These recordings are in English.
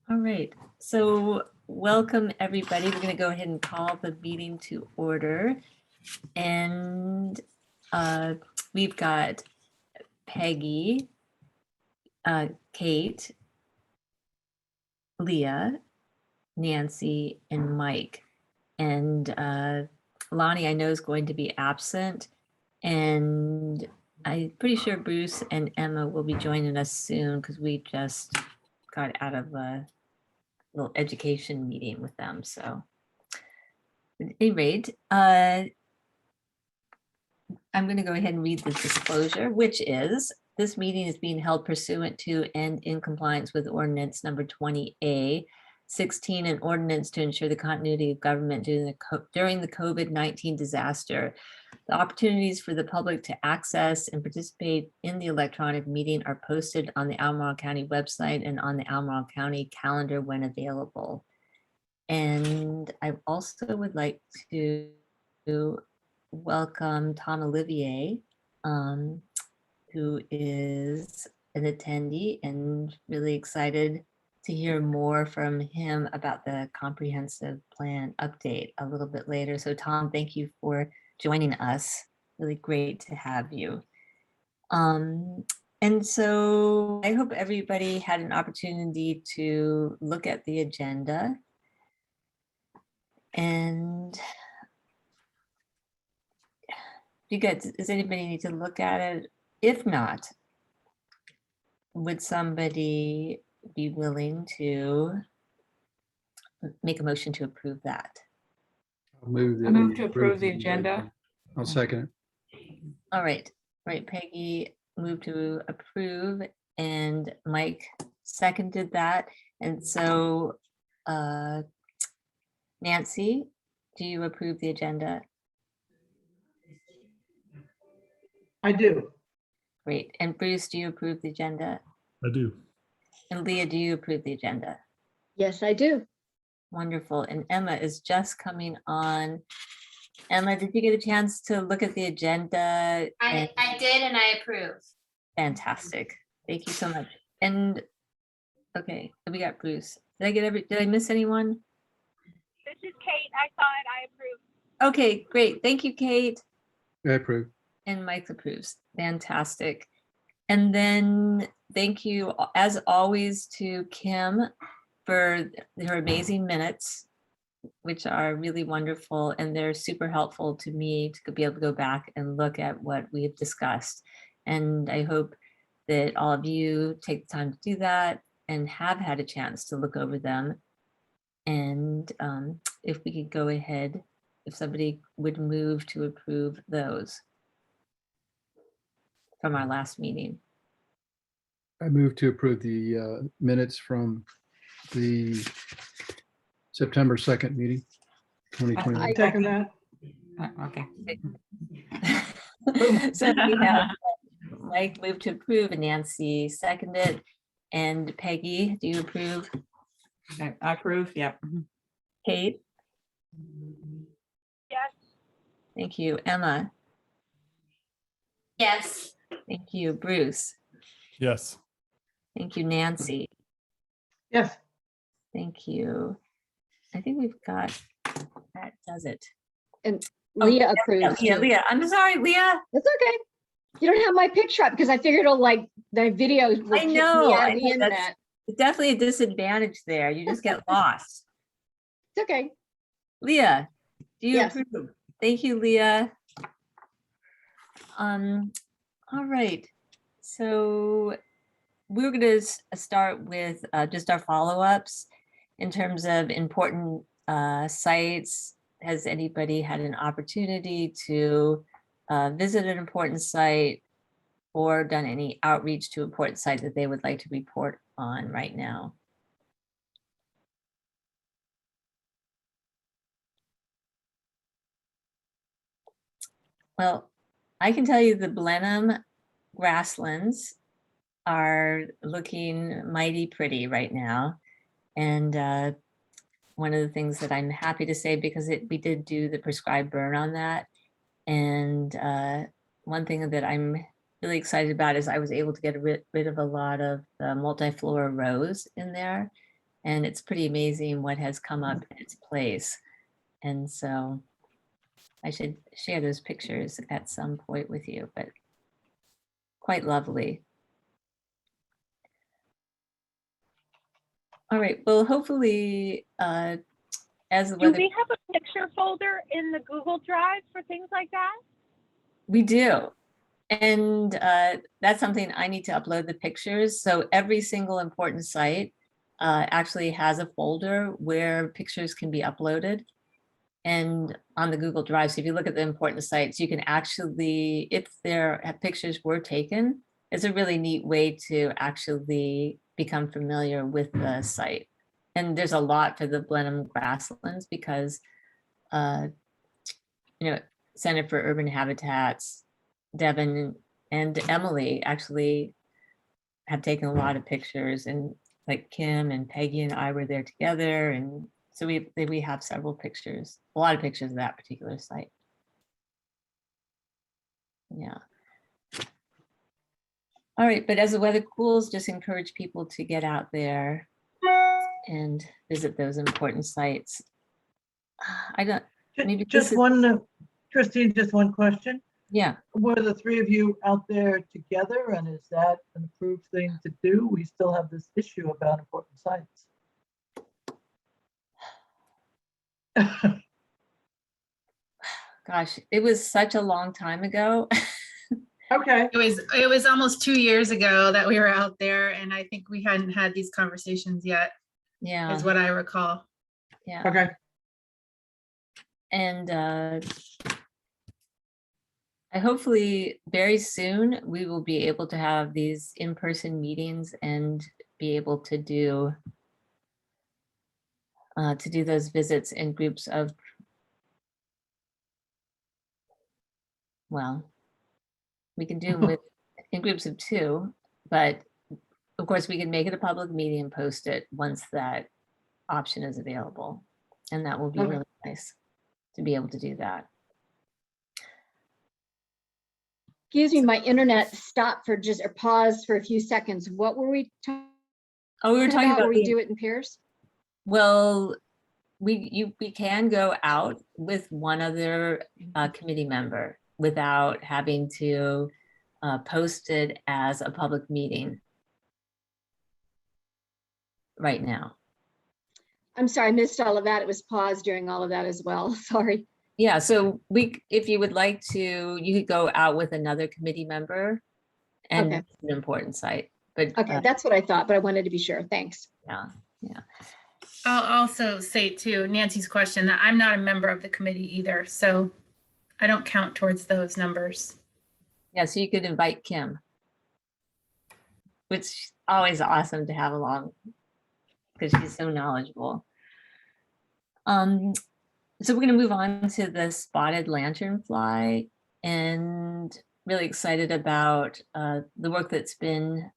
All right, so welcome everybody. We're going to go ahead and call the meeting to order. And we've got Peggy, Kate, Leah, Nancy, and Mike. And Lonnie, I know, is going to be absent. And I'm pretty sure Bruce and Emma will be joining us soon because we just got out of a little education meeting with them. So at any rate, I'm going to go ahead and read the disclosure, which is this meeting is being held pursuant to and in compliance with ordinance number 20A 16, an ordinance to ensure the continuity of government during the COVID-19 disaster. The opportunities for the public to access and participate in the electronic meeting are posted on the Albemarle County website and on the Albemarle County calendar when available. And I also would like to welcome Tom Olivier, who is an attendee, and really excited to hear more from him about the comprehensive plan update a little bit later. So Tom, thank you for joining us. Really great to have you. And so I hope everybody had an opportunity to look at the agenda. And you guys, does anybody need to look at it? If not, would somebody be willing to make a motion to approve that? I'll move I move to approve the agenda. I'll second it. All right, Peggy moved to approve and Mike seconded that. And so Nancy, do you approve the agenda? I do. Great. And Bruce, do you approve the agenda? I do. And Leah, do you approve the agenda? Yes, I do. Wonderful. And Emma is just coming on. Emma, did you get a chance to look at the agenda? I did, and I approve. Fantastic. Thank you so much. And okay, we got Bruce. Did I miss anyone? This is Kate. I saw it. I approve. Okay, great. Thank you, Kate. I approve. And Mike approves. Fantastic. And then thank you, as always, to Kim for her amazing minutes, which are really wonderful. And they're super helpful to me to be able to go back and look at what we have discussed. And I hope that all of you take the time to do that and have had a chance to look over them. And if we could go ahead, if somebody would move to approve those from our last meeting. I move to approve the minutes from the September 2nd meeting, 2020. I second that. Okay. So we have Mike moved to approve and Nancy seconded. And Peggy, do you approve? I approve, yeah. Kate? Yes. Thank you. Emma? Yes. Thank you. Bruce? Yes. Thank you. Nancy? Yes. Thank you. I think we've got, that does it. And Oh, Leah approves. Yeah, too. Leah. I'm sorry, Leah. That's okay. You don't have my picture up because I figured it'll like the videos will I kick me know, out I of the know, internet. Definitely a disadvantage there. You just get lost. It's okay. Leah, do you Yes. approve? Thank you, Leah. All right. So we're going to start with just our follow-ups in terms of important sites. Has anybody had an opportunity to visit an important site or done any outreach to important site that they would like to report on right now? Well, I can tell you the Blenheim grasslands are looking mighty pretty right now. And one of the things that I'm happy to say, because we did do the prescribed burn on that. And one thing that I'm really excited about is I was able to get rid of a lot of the multiflora rose in there. And it's pretty amazing what has come up in its place. And so I should share those pictures at some point with you, but quite lovely. All right, well, hopefully, as the Do weather, we have a picture folder in the Google Drive for things like that? we do. And that's something I need to upload the pictures. So every single important site actually has a folder where pictures can be uploaded. And on the Google Drive, so if you look at the important sites, you can actually, if their pictures were taken, it's a really neat way to actually become familiar with the site. And there's a lot for the Blenheim grasslands because, Center for Urban Habitats, Devin and Emily actually have taken a lot of pictures, and like Kim and Peggy and I were there together. And so we have several pictures, a lot of pictures of that particular site. Yeah. All right, but as the weather cools, just encourage people to get out there and visit those important sites. I don't, maybe this Just is- one, Christine, just one question. yeah, Were the three of you out there together, and is that an approved thing to do? We still have this issue about important sites. gosh, it was such a long time ago. Okay, It was almost 2 years ago that we were out there, and I think we hadn't had these conversations yet, Yeah, is what I recall. yeah. okay. And I hopefully very soon we will be able to have these in-person meetings and be able to do those visits in groups of, well, we can do them in groups of 2, but of course we can make it a public meeting and post it once that option is available. And that will be Okay. really nice to be able to do that. Excuse me, my internet stopped for just, or paused for a few seconds. What were we talking Oh, we were talking about? about, Where we do it in pairs? well, we can go out with one other committee member without having to post it as a public meeting right now. I'm sorry, I missed all of that. It was paused during all of that as well. Sorry. Yeah, so if you would like to, you could go out with another committee member and Okay. it's an important site, but Okay, that's what I thought, but I wanted to be sure. Thanks. yeah. I'll also say to Nancy's question that I'm not a member of the committee either, so I don't count towards those numbers. Yeah, so you could invite Kim, which is always awesome to have along because she's so knowledgeable. So we're going to move on to the Spotted Lanternfly, and really excited about the work that's been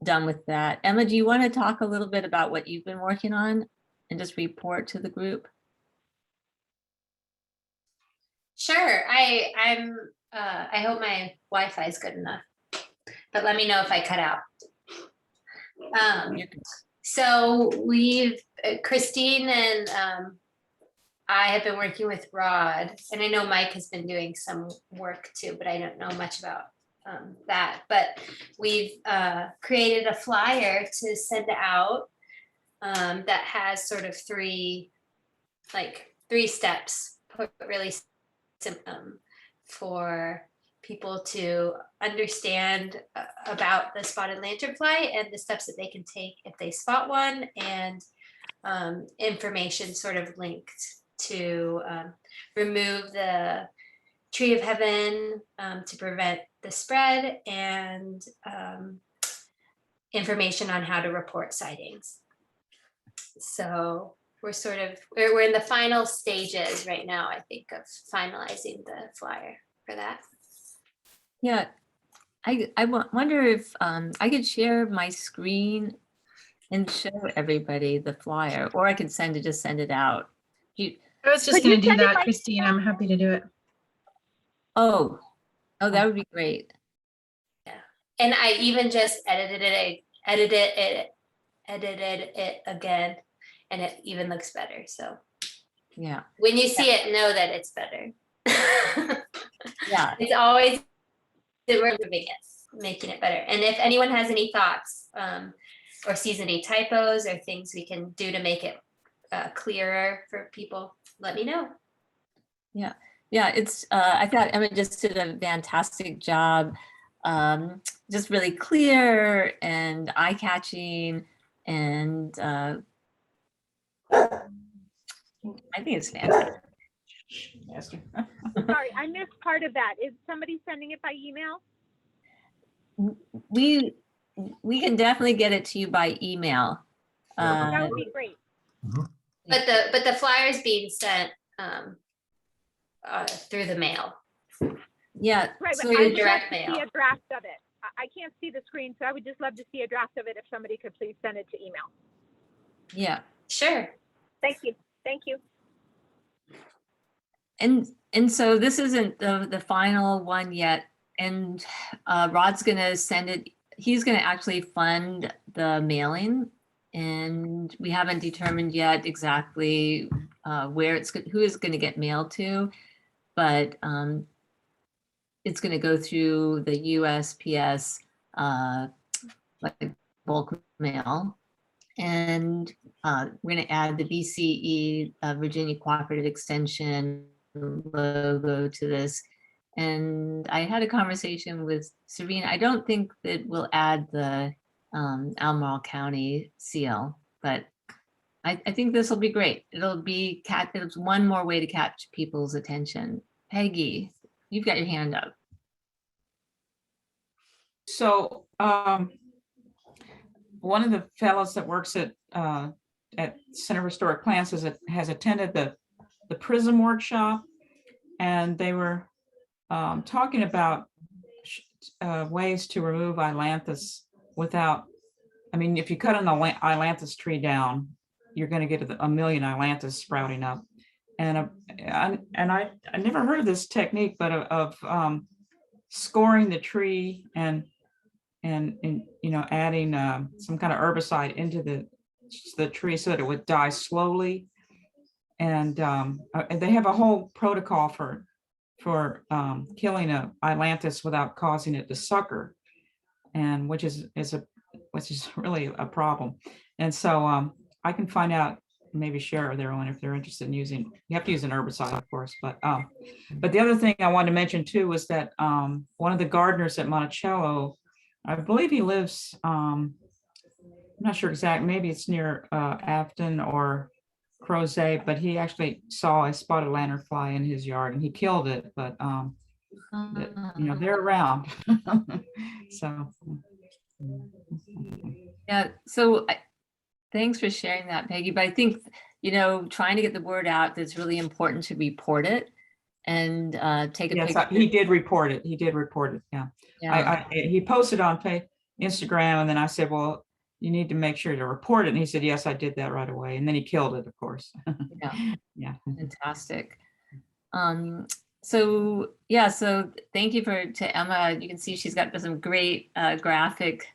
done with that. Emma, do you want to talk a little bit about what you've been working on and just report to the group? Sure. I hope my Wi-Fi is good enough, but let me know if I cut out. So Christine and I have been working with Rod, and I know Mike has been doing some work too, but I don't know much about that. But we've created a flyer to send out that has sort of three steps, really simple for people to understand about the spotted lanternfly and the steps that they can take if they spot one, and information sort of linked to remove the tree of heaven to prevent the spread, and information on how to report sightings. So we're in the final stages right now, I think, of finalizing the flyer for that. Yeah, I wonder if I could share my screen and show everybody the flyer, or I could just send it out. I was just Could you going to do send it that, by Christine. I'm happy to do it. Oh, that would be great. And I even just edited it edited it again, and it even looks better. So Yeah, when you see it, know that it's better. yeah. It's always that we're improving it, making it better. And if anyone has any thoughts or sees any typos or things we can do to make it clearer for people, let me know. Yeah, it's, I thought Emma just did a fantastic job. Just really clear and eye-catching, and I think it's fantastic. Esther. Sorry, I missed part of that. Is somebody sending it by email? We can definitely get it to you by email. That would be great. But the flyer's being sent through the mail. Yeah, Right, so but I would love direct to see mail. a draft of it. I can't see the screen, so I would just love to see a draft of it if somebody could please send it to email. yeah, Sure. Thank you. Thank you. and so this isn't the final one yet, and Rod's gonna send it. He's gonna actually fund the mailing, and we haven't determined yet exactly where who is gonna get mailed to, but it's gonna go through the USPS like bulk mail. And we're going to add the VCE, Virginia Cooperative Extension logo to this. And I had a conversation with Serena. I don't think that we'll add the Albemarle County seal, but I think this will be great. It'll be it's one more way to catch people's attention. Peggy, you've got your hand up. So one of the fellows that works at Center for Historic Plants has attended the PRISM workshop, and they were talking about ways to remove ailanthus without, I mean, if you cut an ailanthus tree down, you're going to get a million ailanthus sprouting up. And I never heard of this technique, but of scoring the tree and you know, adding some kind of herbicide into the tree so that it would die slowly. And they have a whole protocol for killing a ailanthus without causing it to sucker, and which is really a problem. And so I can find out, maybe share with everyone if they're interested in using. You have to use an herbicide, of course, but the other thing I wanted to mention too was that one of the gardeners at Monticello, I believe he lives, I'm not sure exactly, maybe it's near Afton or Crozet, but he actually saw a spotted lanternfly in his yard and he killed it, but you know, they're around. So. Yeah, so thanks for sharing that, Peggy. But I think, you know, trying to get the word out, that's really important to report it and take a Yes, picture. he did report it. He did report it. Yeah. Yeah. He posted on Instagram, and then I said, well, you need to make sure to report it. And he said, yes, I did that right away. And then he killed it, of course. Yeah. Yeah. Fantastic. So yeah, so thank you to Emma. You can see she's got some great graphic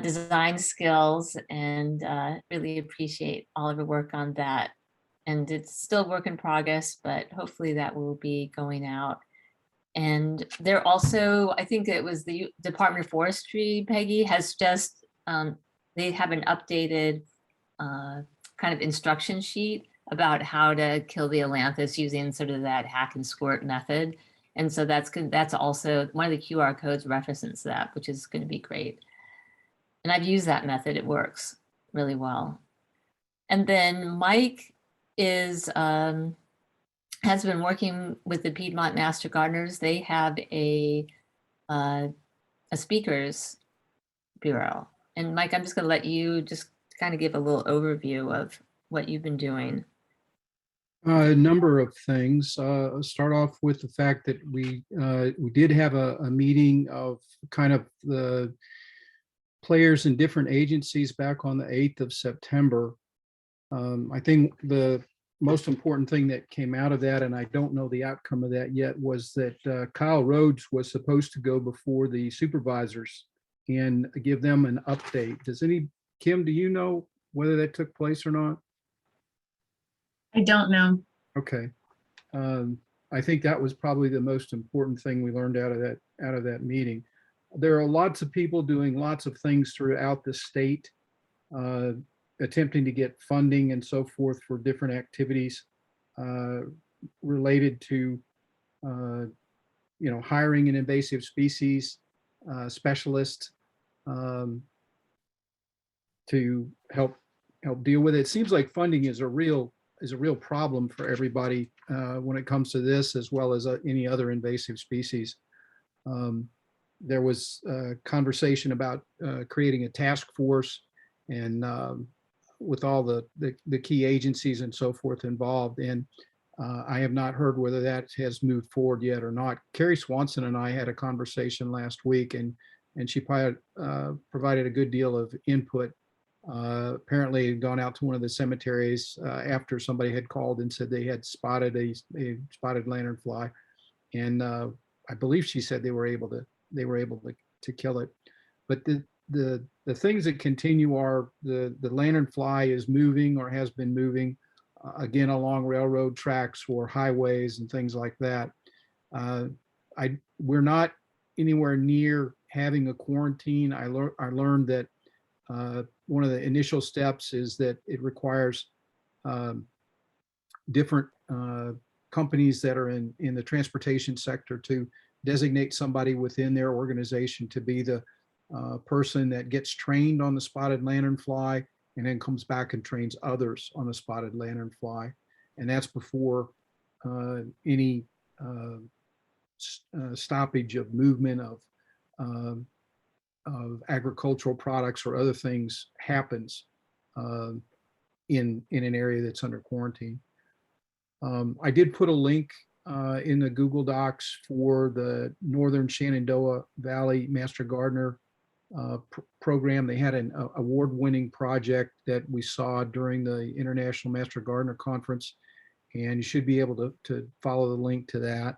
design skills, and really appreciate all of her work on that. And it's still work in progress, but hopefully that will be going out. And they're also, I think it was the Department of Forestry, Peggy, has just, they have an updated kind of instruction sheet about how to kill the ailanthus using sort of that hack and squirt method. And so that's also one of the QR codes references that, which is going to be great. And I've used that method. It works really well. And then Mike has been working with the Piedmont Master Gardeners. They have a speakers bureau. And Mike, I'm just going to let you just kind of give a little overview of what you've been doing. A number of things. Start off with the fact that we did have a meeting of kind of the players in different agencies back on the 8th of September. I think the most important thing that came out of that, and I don't know the outcome of that yet, was that Kyle Rhodes was supposed to go before the supervisors and give them an update. Does Kim, do you know whether that took place or not? I don't know. Okay. I think that was probably the most important thing we learned out of that meeting. There are lots of people doing lots of things throughout the state, attempting to get funding and so forth for different activities related to, hiring an invasive species specialist to help deal with it. It seems like funding is a real problem for everybody when it comes to this, as well as any other invasive species. There was a conversation about creating a task force and with all the key agencies and so forth involved. And I have not heard whether that has moved forward yet or not. Carrie Swanson and I had a conversation last week, and she provided a good deal of input. Apparently had gone out to one of the cemeteries after somebody had called and said they had spotted a spotted lanternfly, and I believe she said they were able to kill it. But the things that continue are the lanternfly is moving or has been moving again along railroad tracks or highways and things like that. We're not anywhere near having a quarantine. I learned that one of the initial steps is that it requires different companies that are in the transportation sector to designate somebody within their organization to be the person that gets trained on the spotted lanternfly and then comes back and trains others on the spotted lanternfly. And that's before any stoppage of movement of agricultural products or other things happens in an area that's under quarantine. I did put a link in the Google Docs for the Northern Shenandoah Valley Master Gardener program. They had an award-winning project that we saw during the International Master Gardener Conference, and you should be able to follow the link to that.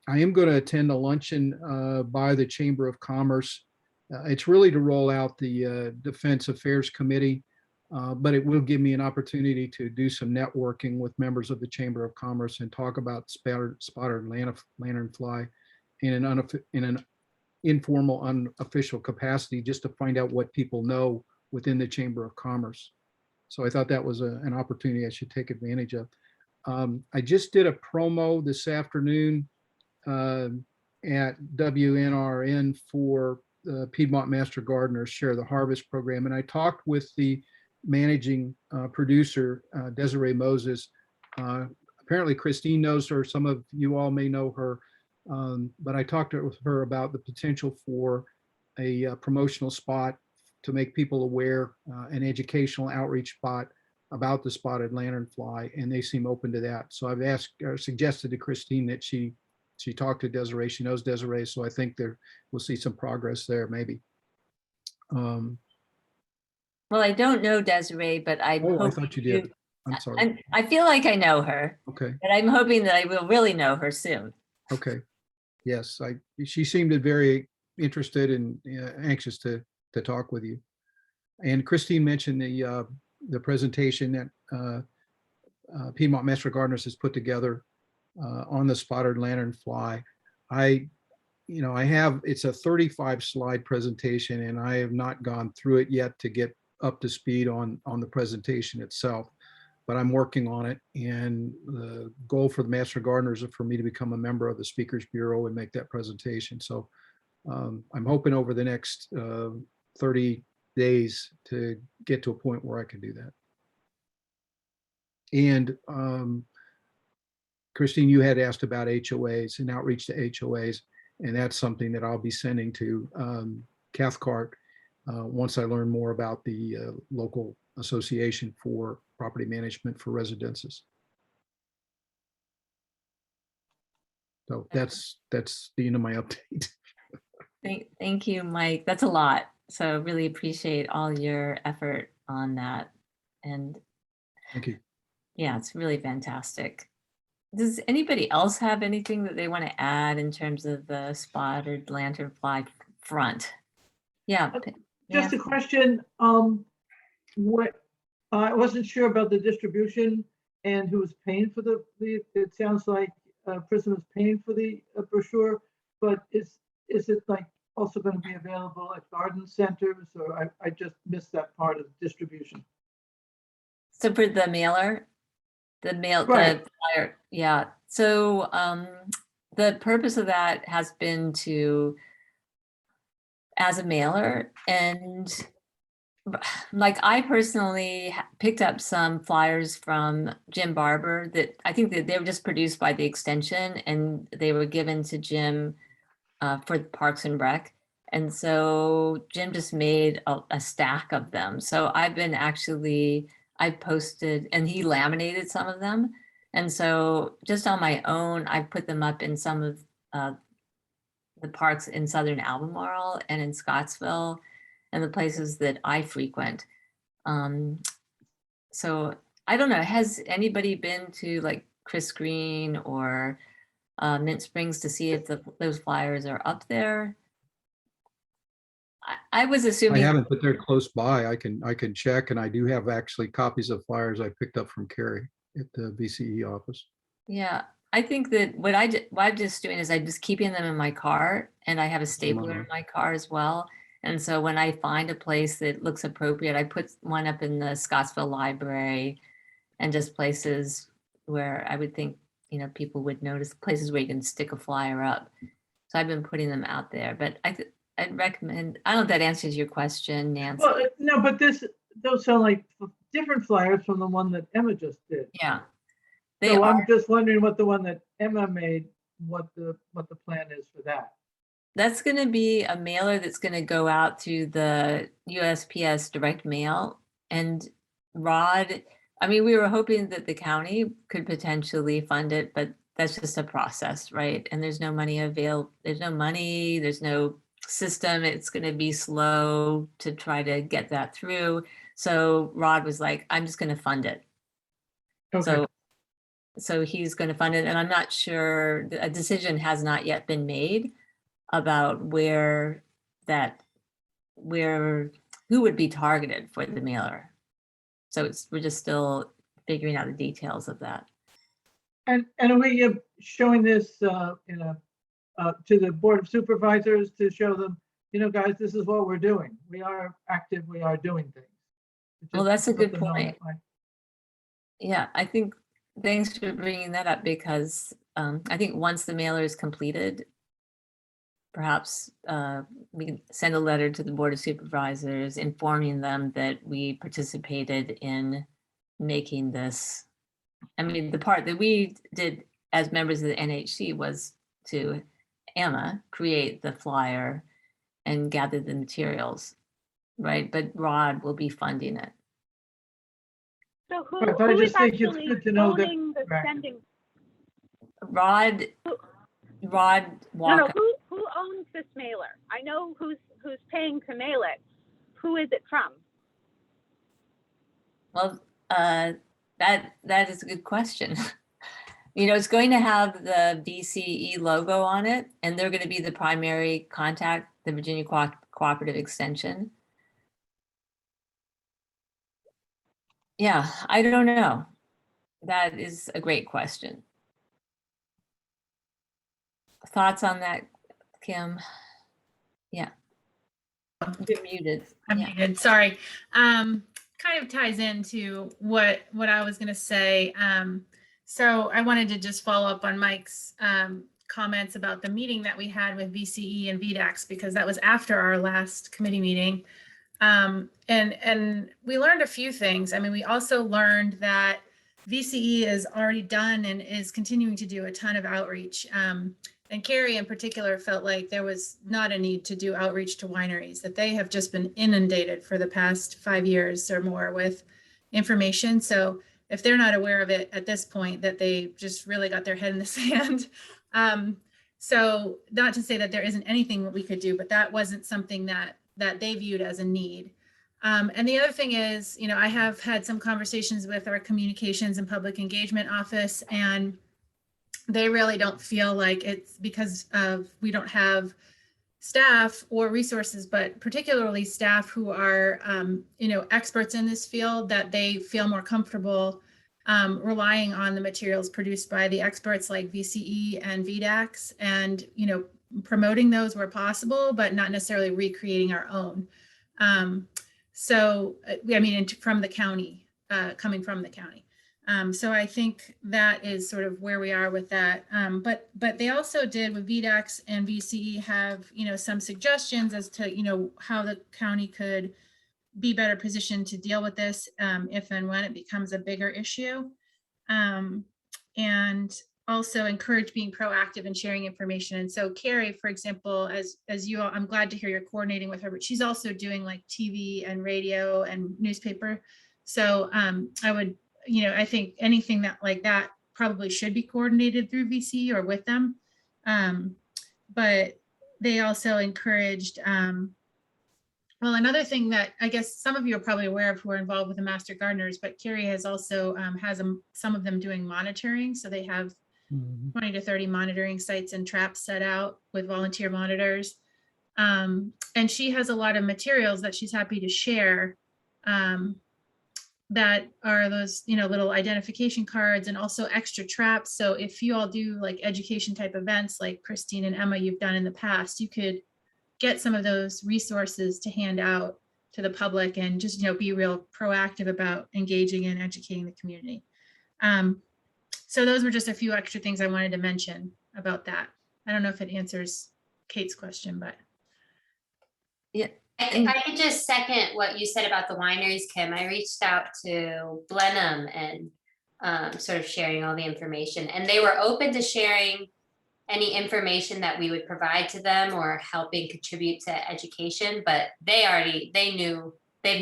I am going to attend a luncheon by the Chamber of Commerce. It's really to roll out the Defense Affairs Committee, but it will give me an opportunity to do some networking with members of the Chamber of Commerce and talk about spotted lanternfly in an informal, unofficial capacity, just to find out what people know within the Chamber of Commerce. So I thought that was an opportunity I should take advantage of. I just did a promo this afternoon at WNRN for the Piedmont Master Gardeners Share the Harvest program. And I talked with the managing producer, Desiree Moses. Apparently Christine knows her. Some of you all may know her. But I talked with her about the potential for a promotional spot to make people aware, an educational outreach spot about the spotted lanternfly, and they seem open to that. So I've asked or suggested to Christine that she talked to Desiree. She knows Desiree, so I think we'll see some progress there, maybe. Well, I don't know Desiree, but I Oh, I hope thought you did. I'm sorry. I feel like I know her, Okay. but I'm hoping that I will really know her soon. Okay. Yes, she seemed very interested and anxious to talk with you. And Christine mentioned the presentation that Piedmont Master Gardeners has put together on the spotted lanternfly. It's a 35 slide presentation, and I have not gone through it yet to get up to speed on the presentation itself, but I'm working on it. And the goal for the Master Gardeners is for me to become a member of the Speakers Bureau and make that presentation. So I'm hoping over the next 30 days to get to a point where I can do that. And Christine, you had asked about HOAs and outreach to HOAs, and that's something that I'll be sending to Cathcart once I learn more about the local association for property management for residences. So that's the end of my update. Thank you, Mike. That's a lot. So really appreciate all your effort on that. And Thank you. yeah, it's really fantastic. Does anybody else have anything that they want to add in terms of the spotted lanternfly front? Yeah, Just a Nancy? question, what, I wasn't sure about the distribution and who's paying for it sounds like Prism is paying for the brochure, but is it like also going to be available at garden centers, or I just missed that part of distribution? So for the mailer, the Right. flyer, yeah. So the purpose of that has been to, as a mailer, and like I personally picked up some flyers from Jim Barber that I think that they were just produced by the extension and they were given to Jim for the Parks and Rec. And so Jim just made a stack of them. So I've been actually, I posted and he laminated some of them. And so just on my own, I put them up in some of the parks in Southern Albemarle and in Scottsville and the places that I frequent. So I don't know, has anybody been to like Chris Green or Mint Springs to see if those flyers are up there? I was I assuming, haven't, but they're close by. I can check, and I do have actually copies of flyers I picked up from Carrie at the VCE office. yeah, I think that what I'm just doing is I'm just keeping them in my car and I have a stapler in my car as well. And so when I find a place that looks appropriate, I put one up in the Scottsville Library and just places where I would think, people would notice, places where you can stick a flyer up. So I've been putting them out there, but I'd recommend, I don't know if that answers your question, Nancy. Well, no, but those sound like different flyers from the one that Emma just did. Yeah. They So are, I'm just wondering what the one that Emma made, what the plan is for that. that's gonna be a mailer that's gonna go out to the USPS direct mail. And Rod, I mean, we were hoping that the county could potentially fund it, but that's just a process, right? And there's no money there's no money, there's no system. It's gonna be slow to try to get that through. So Rod was like, I'm just gonna fund it. Okay. So he's gonna fund it, and I'm not sure, a decision has not yet been made about who would be targeted for the mailer. So we're just still figuring out the details of that. And are we showing this to the Board of Supervisors to show them, guys, this is what we're doing. We are active, we are doing things. Well, that's a Just good let them know point. that, Yeah, I think, thanks for bringing that up, because I think once the mailer is completed, perhaps we can send a letter to the Board of Supervisors informing them that we participated in making this. I mean, the part that we did as members of the NHC was to Emma create the flyer and gather the materials, right? But Rod will be funding it. So who, Right, but I who is just think it's actually good to know that owning the we're active. sending? Rod No, Walker. who owns this mailer? I know who's paying to mail it. Who is it from? Well, that is a good question. It's going to have the VCE logo on it, and they're going to be the primary contact, the Virginia Cooperative Extension. Yeah, I don't know. That is a great question. Thoughts on that, Kim? Yeah. You're muted. I'm Yeah. muted, sorry. Kind of ties into what I was gonna say. So I wanted to just follow up on Mike's comments about the meeting that we had with VCE and VDAX, because that was after our last committee meeting. And we learned a few things. I mean, we also learned that VCE is already done and is continuing to do a ton of outreach. And Carrie in particular felt like there was not a need to do outreach to wineries, that they have just been inundated for the past 5 years or more with information. So if they're not aware of it at this point, that they just really got their head in the sand. So not to say that there isn't anything that we could do, but that wasn't something that they viewed as a need. And the other thing is, I have had some conversations with our communications and public engagement office, and they really don't feel like it's because of we don't have staff or resources, but particularly staff who are, experts in this field, that they feel more comfortable relying on the materials produced by the experts like VCE and VDAX, and, promoting those where possible, but not necessarily recreating our own. From the county, coming from the county. So I think that is sort of where we are with that. But they also did with VDAX and VCE have, some suggestions as to, how the county could be better positioned to deal with this if and when it becomes a bigger issue. And also encourage being proactive and sharing information. And so Carrie, for example, as you all, I'm glad to hear you're coordinating with her, but she's also doing like TV and radio and newspaper. So I would, I think anything that like that probably should be coordinated through VC or with them. But they also encouraged, well, another thing that I guess some of you are probably aware of who are involved with the Master Gardeners, but Carrie has also some of them doing monitoring. So they have 20 to 30 monitoring sites and traps set out with volunteer monitors. And she has a lot of materials that she's happy to share that are those, little identification cards and also extra traps. So if you all do like education type events like Christine and Emma, you've done in the past, you could get some of those resources to hand out to the public and just, be real proactive about engaging and educating the community. So those were just a few extra things I wanted to mention about that. I don't know if it answers Kate's question, but. Yeah. I could just second what you said about the wineries, Kim. I reached out to Blenheim and sort of sharing all the information, and they were open to sharing any information that we would provide to them or helping contribute to education, but they've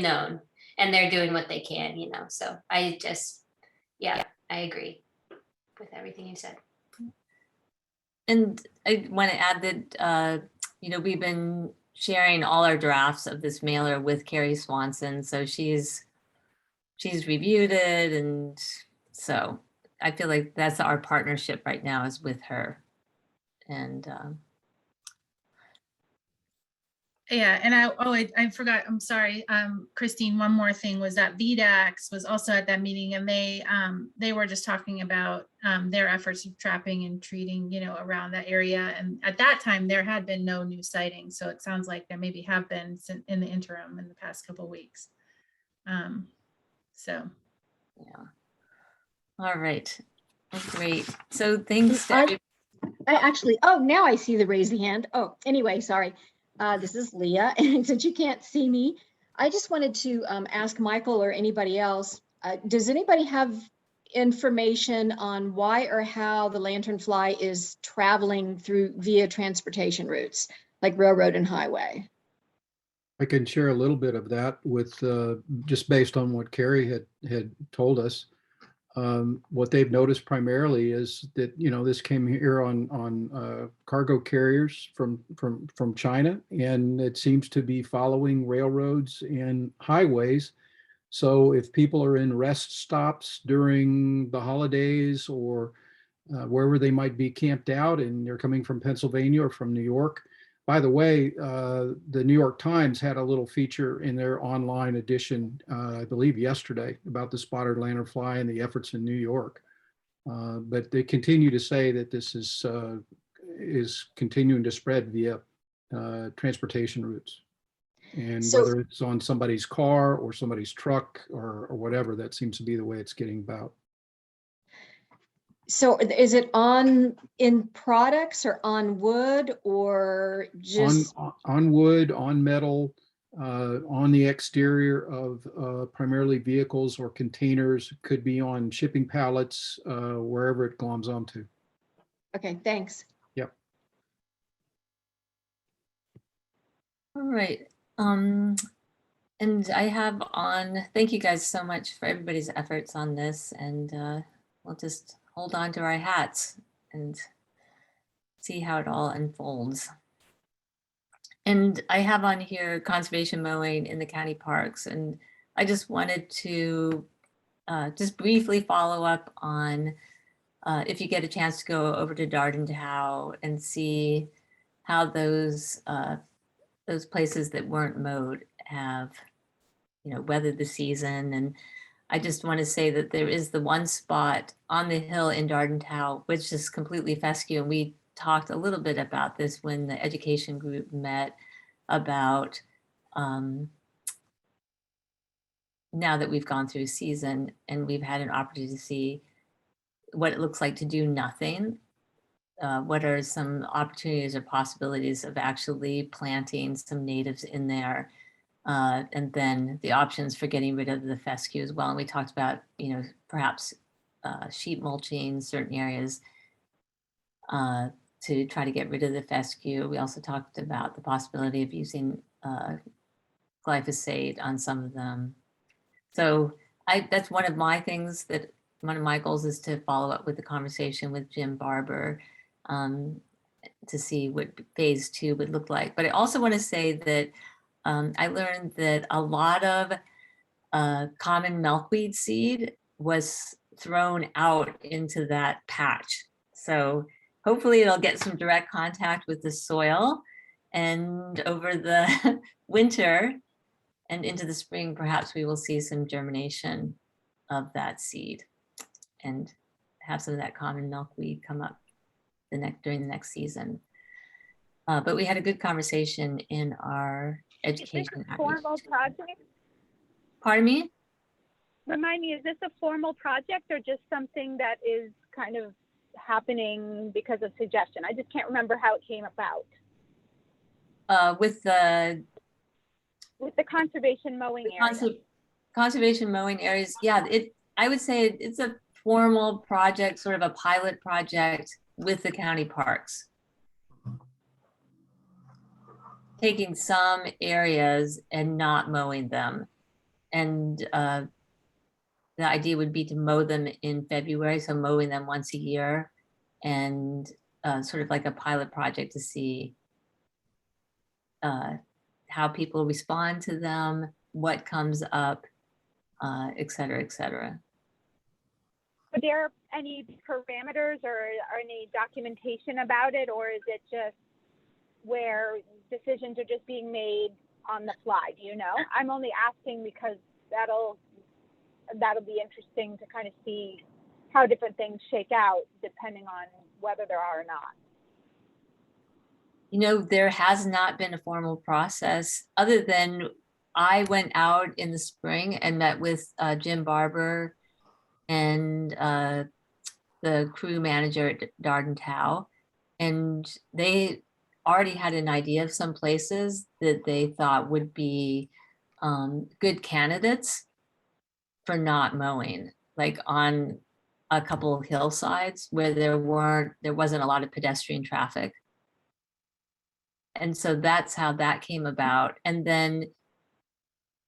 known, and they're doing what they can, so I agree with everything you said. And I want to add that, we've been sharing all our drafts of this mailer with Carrie Swanson. So she's reviewed it. And so I feel like that's our partnership right now is with her. And yeah, and I forgot, I'm sorry, Christine, one more thing was that VDAX was also at that meeting, and they were just talking about their efforts of trapping and treating, around that area. And at that time, there had been no new sightings. So it sounds like there maybe have been in the interim in the past couple of weeks. So. Yeah. All right. Great. So thanks to I actually, now I see the raise the hand. Oh, anyway, sorry. This is Leah, and since you can't see me, I just wanted to ask Michael or anybody else, does anybody have information on why or how the lanternfly is traveling via transportation routes, like railroad and highway? I can share a little bit of that with just based on what Carrie had told us. What they've noticed primarily is that this came here on cargo carriers from China, and it seems to be following railroads and highways. So if people are in rest stops during the holidays or wherever they might be camped out, and they're coming from Pennsylvania or from New York. By the way, the New York Times had a little feature in their online edition, I believe yesterday, about the spotted lanternfly and the efforts in New York. But they continue to say that this is continuing to spread via transportation routes. And So- whether it's on somebody's car or somebody's truck or whatever, that seems to be the way it's getting about. So is it in products or on wood or just? On wood, on metal, on the exterior of primarily vehicles or containers, could be on shipping pallets, wherever it gloms onto. Okay, thanks. Yep. all right. And I have thank you guys so much for everybody's efforts on this, and we'll just hold on to our hats and see how it all unfolds. And I have on here conservation mowing in the county parks, and I just wanted to just briefly follow up on if you get a chance to go over to Dardentow and see how those places that weren't mowed have, weathered the season. And I just want to say that there is the one spot on the hill in Dardentown, which is completely fescue. And we talked a little bit about this when the education group met about now that we've gone through season and we've had an opportunity to see what it looks like to do nothing. What are some opportunities or possibilities of actually planting some natives in there? And then the options for getting rid of the fescue as well. And we talked about, perhaps sheet mulching certain areas to try to get rid of the fescue. We also talked about the possibility of using glyphosate on some of them. So that's one of my things that one of my goals is to follow up with the conversation with Jim Barber to see what phase 2 would look like. But I also want to say that I learned that a lot of common milkweed seed was thrown out into that patch. So hopefully it'll get some direct contact with the soil, and over the winter and into the spring, perhaps we will see some germination of that seed and have some of that common milkweed come up during the next season. But we had a good conversation in our education. Is this a formal project? Pardon me? Remind me, is this a formal project or just something that is kind of happening because of suggestion? I just can't remember how it came about. With the conservation mowing area. Conservation mowing areas, yeah, I would say it's a formal project, sort of a pilot project with the county parks. Taking some areas and not mowing them. And the idea would be to mow them in February, so mowing them once a year, and sort of like a pilot project to see how people respond to them, what comes up, et cetera, et cetera. Are there any parameters or any documentation about it, or is it just where decisions are just being made on the fly? Do you know? I'm only asking because that'll be interesting to kind of see how different things shake out depending on whether there are or not. There has not been a formal process other than I went out in the spring and met with Jim Barber and the crew manager at Dardentown, and they already had an idea of some places that they thought would be good candidates for not mowing, like on a couple of hillsides where there wasn't a lot of pedestrian traffic. And so that's how that came about. And then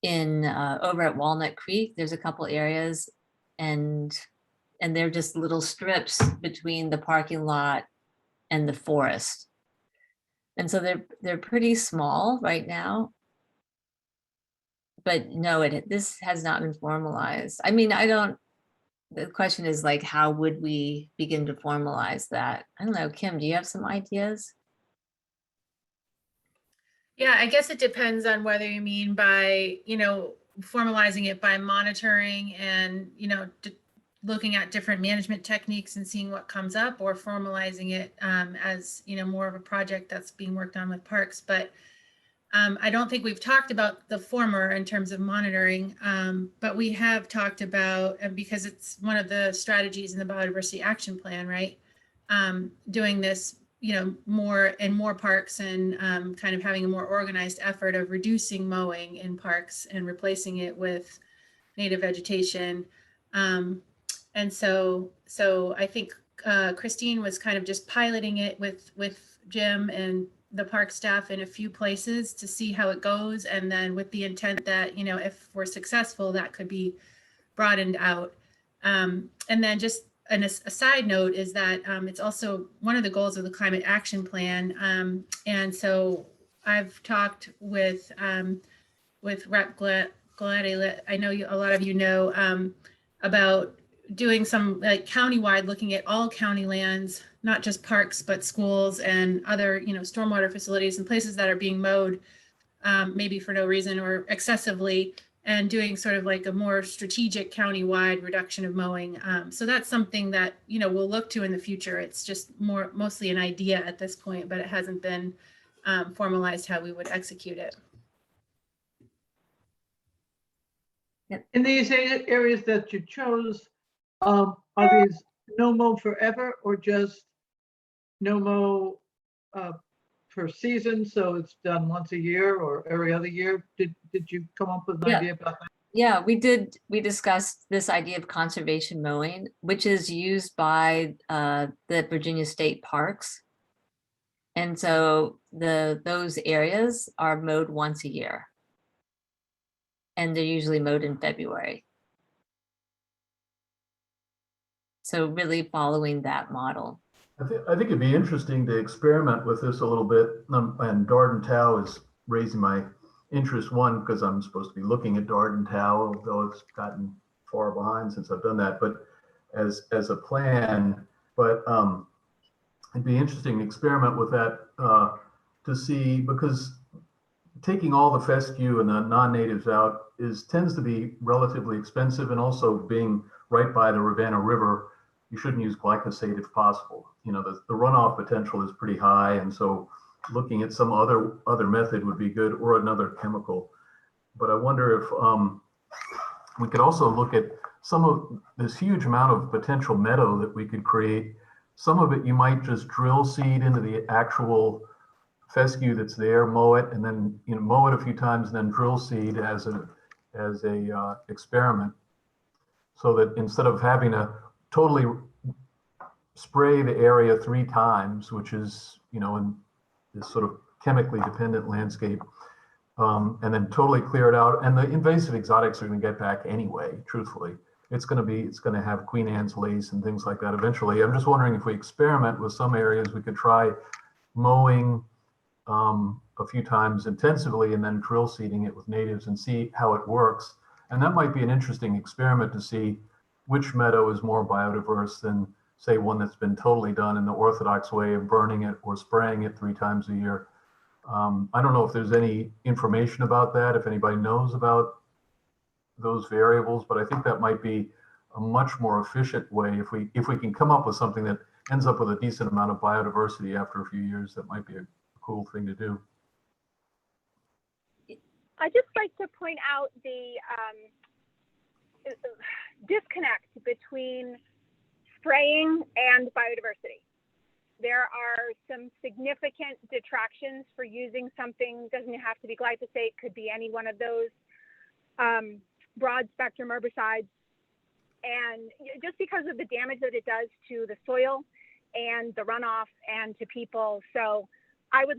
in over at Walnut Creek, there's a couple areas, and they're just little strips between the parking lot and the forest. And so they're pretty small right now. But no, this has not been formalized. I mean, the question is like, how would we begin to formalize that? I don't know, Kim, do you have some ideas? Yeah, I guess it depends on whether you mean by, formalizing it by monitoring and, looking at different management techniques and seeing what comes up, or formalizing it as, more of a project that's being worked on with parks. But I don't think we've talked about the former in terms of monitoring, but we have talked about, because it's one of the strategies in the Biodiversity Action Plan, right? Doing this, more and more parks, and kind of having a more organized effort of reducing mowing in parks and replacing it with native vegetation. And so I think Christine was kind of just piloting it with Jim and the park staff in a few places to see how it goes. And then with the intent that, if we're successful, that could be broadened out. And then just a side note is that it's also one of the goals of the Climate Action Plan. And so I've talked with Rep. Galati, I know a lot of you know, about doing some like countywide, looking at all county lands, not just parks, but schools and other, stormwater facilities and places that are being mowed, maybe for no reason or excessively, and doing sort of like a more strategic countywide reduction of mowing. So that's something that, we'll look to in the future. It's just mostly an idea at this point, but it hasn't been formalized how we would execute it. In these areas that you chose, are these no mow forever or just no mow per season? So it's done once a year or every other year? Did you come up with an Yeah. idea about that? Yeah, we did. We discussed this idea of conservation mowing, which is used by the Virginia State Parks. And so those areas are mowed once a year. And they're usually mowed in February. So really following that model. I think it'd be interesting to experiment with this a little bit. And Darden Tow is raising my interest, one, because I'm supposed to be looking at Darden Tow, although it's gotten far behind since I've done that, but as a plan. But it'd be interesting to experiment with that to see, because taking all the fescue and the non-natives out tends to be relatively expensive, and also being right by the Ravenna River, you shouldn't use glyphosate if possible. The runoff potential is pretty high, and so looking at some other method would be good, or another chemical. But I wonder if we could also look at some of this huge amount of potential meadow that we could create. Some of it you might just drill seed into the actual fescue that's there, mow it, and then mow it a few times, and then drill seed as a experiment, so that instead of having to totally spray the area 3 times, which is in this sort of chemically dependent landscape, and then totally clear it out, and the invasive exotics are going to get back anyway. Truthfully, it's going to have Queen Anne's lace and things like that eventually. I'm just wondering if we experiment with some areas, we could try mowing a few times intensively and then drill seeding it with natives and see how it works. And that might be an interesting experiment to see which meadow is more biodiverse than, say, one that's been totally done in the orthodox way of burning it or spraying it 3 times a year. I don't know if there's any information about that, if anybody knows about those variables, but I think that might be a much more efficient way. If we can come up with something that ends up with a decent amount of biodiversity after a few years, that might be a cool thing to do. I'd just like to point out the disconnect between spraying and biodiversity. There are some significant detractions for using something. Doesn't have to be glyphosate, could be any one of those broad spectrum herbicides. And just because of the damage that it does to the soil and the runoff and to people. So I would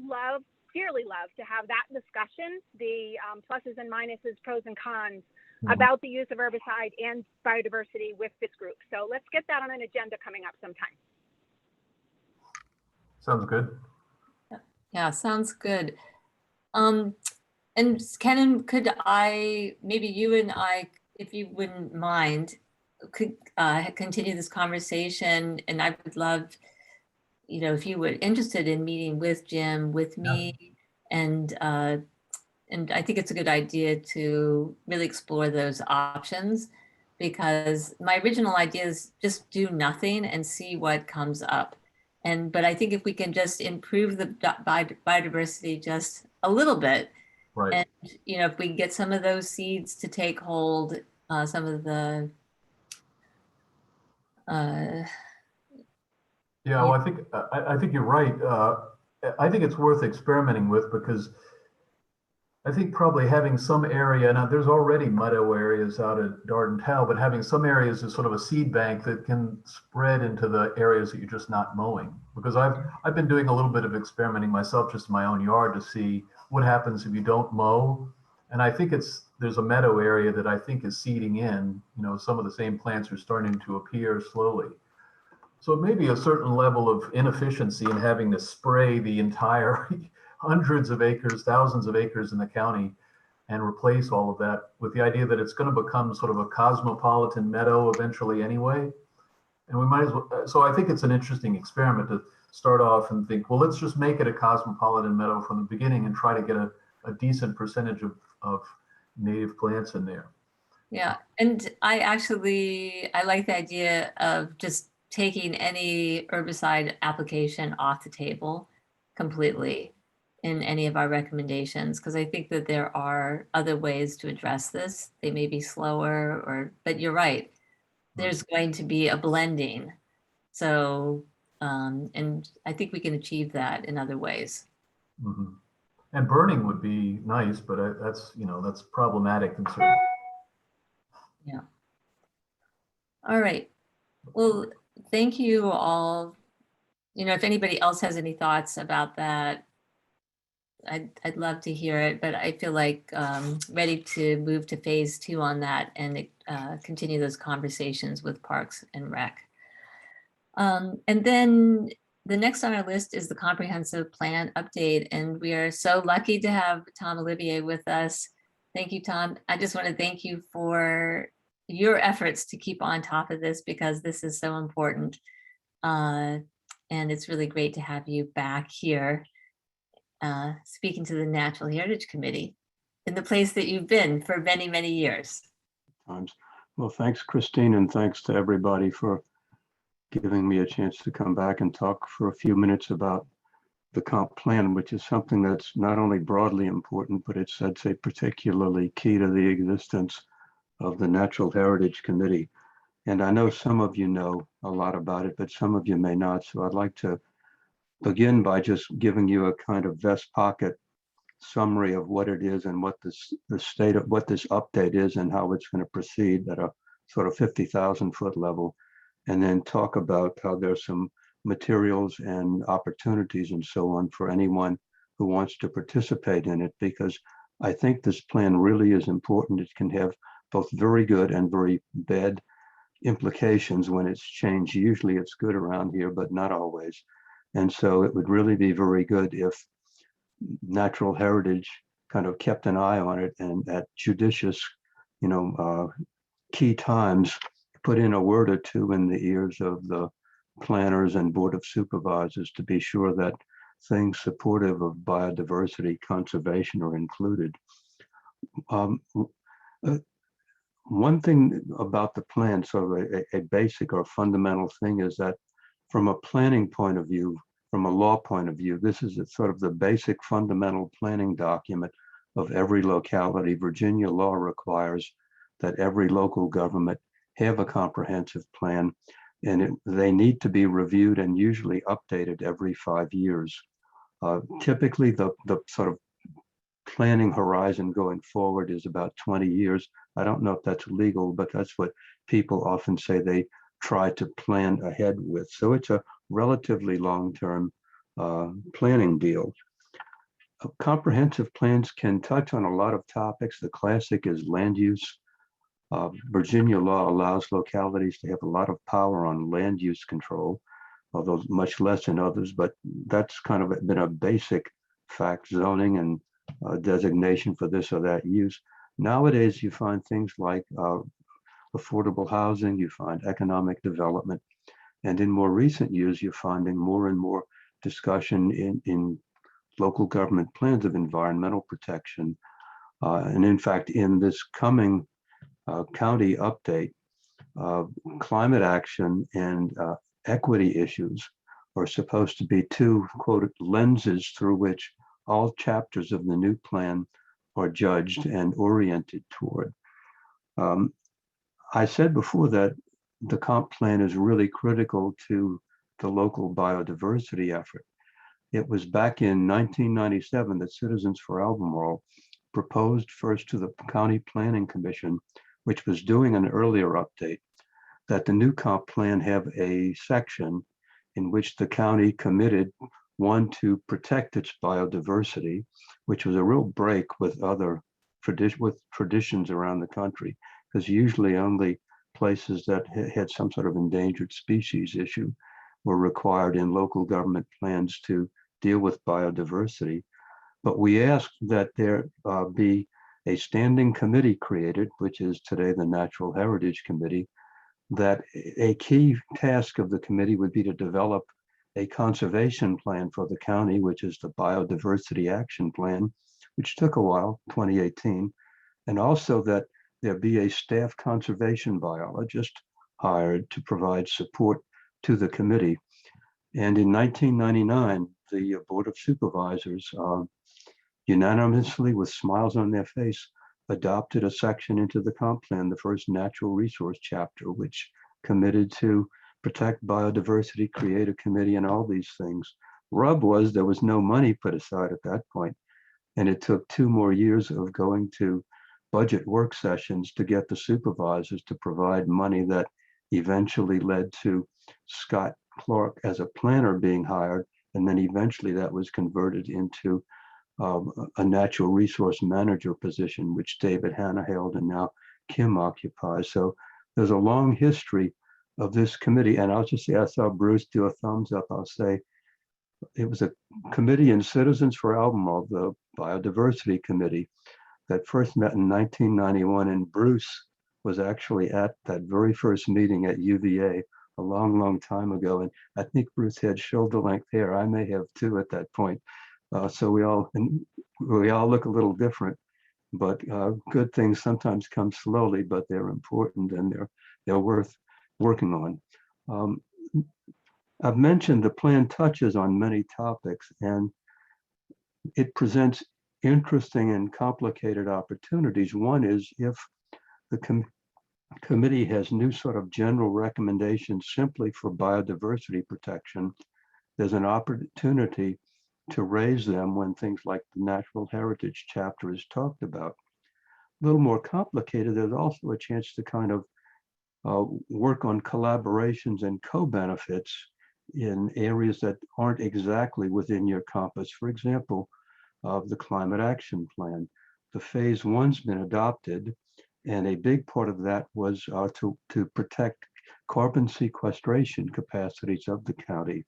dearly love to have that discussion, the pluses and minuses, pros and cons about the use of herbicide and biodiversity with this group. So let's get that on an agenda coming up sometime. Sounds good. Yeah, sounds good. And Kenan, could maybe you and I, if you wouldn't mind, could continue this conversation, and I would love, if you were interested in meeting with Jim, with me, and I think it's a good idea to really explore those options, because my original idea is just do nothing and see what comes up. But I think if we can just improve the biodiversity just a little bit, right? And if we get some of those seeds to take hold, some of the yeah, well, I think you're right. I think it's worth experimenting with, because I think probably having some area, now there's already meadow areas out at Darden Tow, but having some areas is sort of a seed bank that can spread into the areas that you're just not mowing. Because I've been doing a little bit of experimenting myself just in my own yard to see what happens if you don't mow. And I think there's a meadow area that I think is seeding in, some of the same plants are starting to appear slowly. So it may be a certain level of inefficiency in having to spray the entire hundreds of acres, thousands of acres in the county, and replace all of that with the idea that it's going to become sort of a cosmopolitan meadow eventually anyway. And we might as well, so I think it's an interesting experiment to start off and think, well, let's just make it a cosmopolitan meadow from the beginning and try to get a decent percentage of native plants in there. Yeah, and I like the idea of just taking any herbicide application off the table completely in any of our recommendations, because I think that there are other ways to address this. They may be slower, but you're right. There's going to be a blending. So, and I think we can achieve that in other ways. Mm-hmm. And burning would be nice, but that's, that's problematic in certain. Yeah. All right. Well, thank you all. If anybody else has any thoughts about that, I'd love to hear it, but I feel like ready to move to phase 2 on that and continue those conversations with Parks and Rec. And then the next on our list is the comprehensive plan update, and we are so lucky to have Tom Olivier with us. Thank you, Tom. I just want to thank you for your efforts to keep on top of this, because this is so important. And it's really great to have you back here speaking to the Natural Heritage Committee in the place that you've been for many, many years. Well, thanks, Christine, and thanks to everybody for giving me a chance to come back and talk for a few minutes about the comp plan, which is something that's not only broadly important, but it's, I'd say, particularly key to the existence of the Natural Heritage Committee. And I know some of you know a lot about it, but some of you may not. So I'd like to begin by just giving you a kind of vest pocket summary of what it is and what the state of what this update is and how it's going to proceed at a sort of 50,000 foot level, and then talk about how there's some materials and opportunities and so on for anyone who wants to participate in it, because I think this plan really is important. It can have both very good and very bad implications when it's changed. Usually it's good around here, but not always. And so it would really be very good if Natural Heritage kind of kept an eye on it, and at judicious, key times, put in a word or two in the ears of the planners and board of supervisors to be sure that things supportive of biodiversity conservation are included. One thing about the plan, sort of a basic or fundamental thing, is that from a planning point of view, from a law point of view, this is sort of the basic fundamental planning document of every locality. Virginia law requires that every local government have a comprehensive plan, and they need to be reviewed and usually updated every 5 years. Typically, the sort of planning horizon going forward is about 20 years. I don't know if that's legal, but that's what people often say they try to plan ahead with. So it's a relatively long-term planning deal. Comprehensive plans can touch on a lot of topics. The classic is land use. Virginia law allows localities to have a lot of power on land use control, although much less in others, but that's kind of been a basic fact, zoning and designation for this or that use. Nowadays, you find things like affordable housing, you find economic development, and in more recent years, you're finding more and more discussion in local government plans of environmental protection. And in fact, in this coming county update, climate action and equity issues are supposed to be two, quote, lenses through which all chapters of the new plan are judged and oriented toward. I said before that the comp plan is really critical to the local biodiversity effort. It was back in 1997 that Citizens for Albemarle proposed first to the County Planning Commission, which was doing an earlier update, that the new comp plan have a section in which the county committed, one, to protect its biodiversity, which was a real break with other traditions around the country, because usually only places that had some sort of endangered species issue were required in local government plans to deal with biodiversity. But we asked that there be a standing committee created, which is today the Natural Heritage Committee, that a key task of the committee would be to develop a conservation plan for the county, which is the Biodiversity Action Plan, which took a while, 2018, and also that there be a staff conservation biologist hired to provide support to the committee. And in 1999, the Board of Supervisors unanimously, with smiles on their face, adopted a section into the comp plan, the first natural resource chapter, which committed to protect biodiversity, create a committee, and all these things. Rub was there was no money put aside at that point, and it took 2 more years of going to budget work sessions to get the supervisors to provide money that eventually led to Scott Clark as a planner being hired, and then eventually that was converted into a natural resource manager position, which David Hanna held and now Kim occupies. So there's a long history of this committee. And I'll just say, I saw Bruce do a thumbs up. I'll say it was a committee in Citizens for Albemarle, the Biodiversity Committee, that first met in 1991. And Bruce was actually at that very first meeting at UVA a long, long time ago. And I think Bruce had shoulder length hair. I may have too at that point. So we all look a little different, but good things sometimes come slowly, but they're important and they're worth working on. I've mentioned the plan touches on many topics, and it presents interesting and complicated opportunities. One is if the committee has new sort of general recommendations simply for biodiversity protection, there's an opportunity to raise them when things like the Natural Heritage Chapter is talked about. A little more complicated, there's also a chance to kind of work on collaborations and co-benefits in areas that aren't exactly within your compass. For example, the Climate Action Plan. The phase 1's been adopted, and a big part of that was to protect carbon sequestration capacities of the county.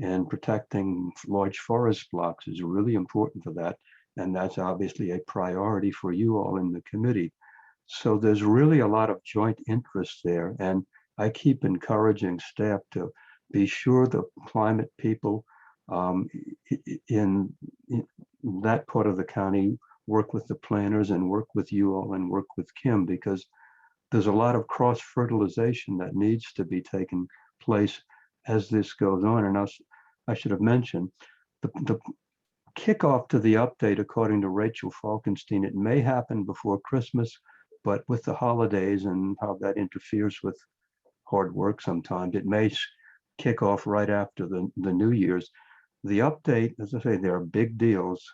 And protecting large forest blocks is really important for that. And that's obviously a priority for you all in the committee. So there's really a lot of joint interest there. And I keep encouraging staff to be sure the climate people in that part of the county work with the planners and work with you all and work with Kim, because there's a lot of cross-fertilization that needs to be taken place as this goes on. And I should have mentioned the kickoff to the update, according to Rachel Falkenstein, it may happen before Christmas, but with the holidays and how that interferes with hard work sometimes, it may kick off right after the New Year's. The update, as I say, there are big deals.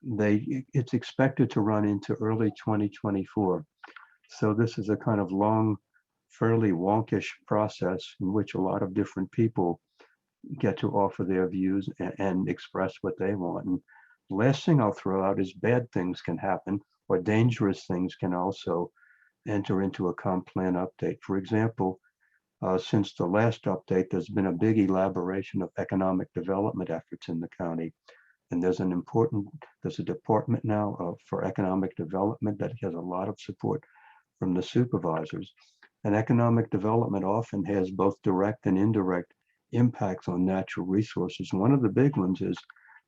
It's expected to run into early 2024. So this is a kind of long, fairly wonkish process in which a lot of different people get to offer their views and express what they want. And the last thing I'll throw out is bad things can happen, or dangerous things can also enter into a comp plan update. For example, since the last update, there's been a big elaboration of economic development efforts in the county. And there's a department now for economic development that has a lot of support from the supervisors. And economic development often has both direct and indirect impacts on natural resources. One of the big ones is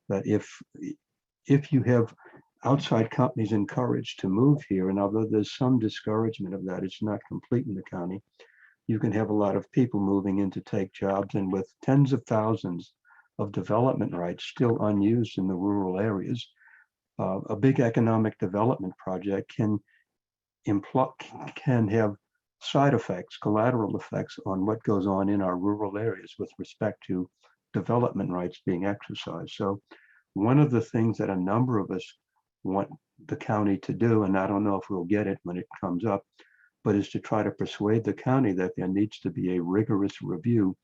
that if you have outside companies encouraged to move here, and although there's some discouragement of that, it's not complete in the county, you can have a lot of people moving in to take jobs, and with tens of thousands of development rights still unused in the rural areas, a big economic development project can have side effects, collateral effects on what goes on in our rural areas with respect to development rights being exercised. So one of the things that a number of us want the county to do, and I don't know if we'll get it when it comes up, but is to try to persuade the county that there needs to be a rigorous review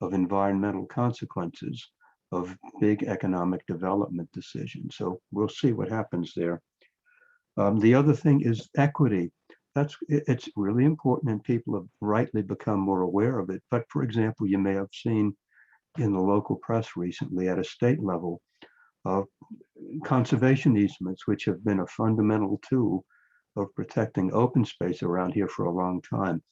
of environmental consequences of big economic development decisions. So we'll see what happens there. The other thing is equity. It's really important, and people have rightly become more aware of it. But for example, you may have seen in the local press recently at a state level, conservation easements, which have been a fundamental tool of protecting open space around here for a long time,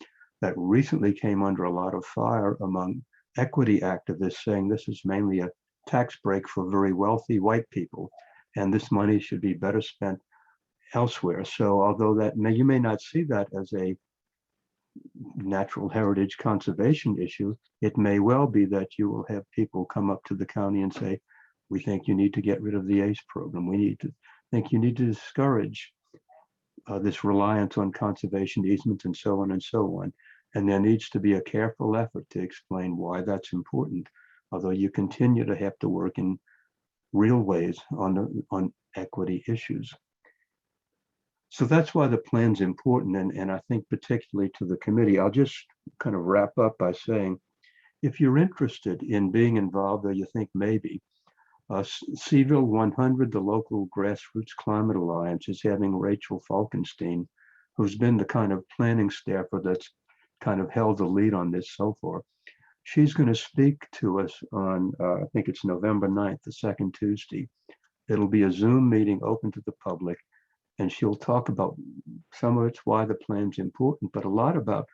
that recently came under a lot of fire among equity activists saying this is mainly a tax break for very wealthy white people, and this money should be better spent elsewhere. So although you may not see that as a natural heritage conservation issue, it may well be that you will have people come up to the county and say, we think you need to get rid of the ACE program. We think you need to discourage this reliance on conservation easements and so on and so on. And there needs to be a careful effort to explain why that's important, although you continue to have to work in real ways on equity issues. So that's why the plan's important, and I think particularly to the committee. I'll just kind of wrap up by saying, if you're interested in being involved, or you think maybe, Seaville 100, the local grassroots climate alliance, is having Rachel Falkenstein, who's been the kind of planning staffer that's kind of held the lead on this so far. She's going to speak to us on, I think it's November 9th, the second Tuesday. It'll be a Zoom meeting open to the public, and she'll talk about some of it's why the plan's important, but a lot about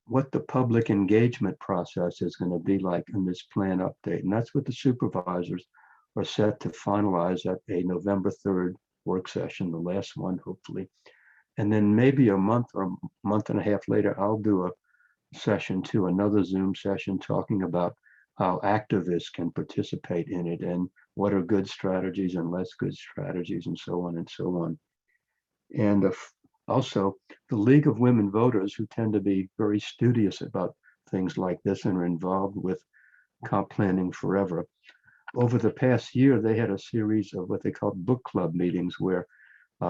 what the public engagement process is going to be like in this plan update. And that's what the supervisors are set to finalize at a November 3rd work session, the last one, hopefully. And then maybe a month or month and a half later, I'll do a session too, another Zoom session talking about how activists can participate in it and what are good strategies and less good strategies and so on and so on. And also the League of Women Voters, who tend to be very studious about things like this and are involved with comp planning forever. Over the past year, they had a series of what they called book club meetings where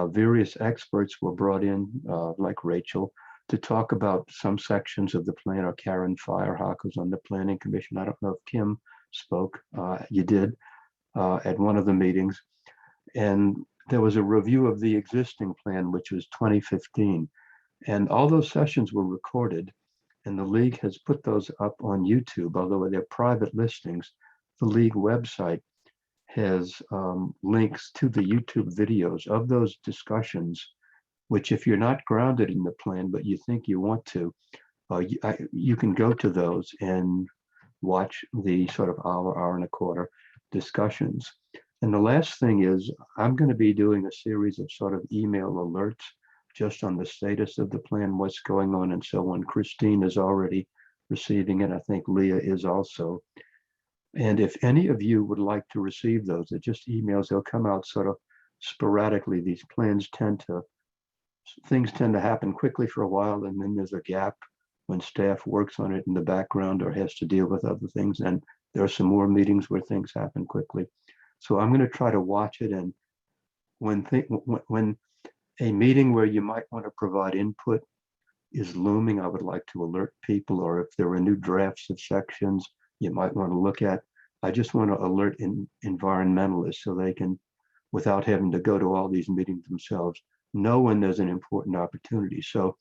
various experts were brought in, like Rachel, to talk about some sections of the plan, or Karen Firehawk, who's on the Planning Commission. I don't know if Kim spoke. You did at one of the meetings. And there was a review of the existing plan, which was 2015. And all those sessions were recorded, and the League has put those up on YouTube, although they're private listings. The League website has links to the YouTube videos of those discussions, which if you're not grounded in the plan, but you think you want to, you can go to those and watch the sort of hour and a quarter discussions. And the last thing is, I'm going to be doing a series of sort of email alerts just on the status of the plan, what's going on and so on. Christine is already receiving it. I think Leah is also. And if any of you would like to receive those, they're just emails. They'll come out sort of sporadically. These plans things tend to happen quickly for a while, and then there's a gap when staff works on it in the background or has to deal with other things. And there are some more meetings where things happen quickly. So I'm going to try to watch it. And when a meeting where you might want to provide input is looming, I would like to alert people, or if there are new drafts of sections you might want to look at. I just want to alert environmentalists so they can, without having to go to all these meetings themselves, know when there's an important opportunity. So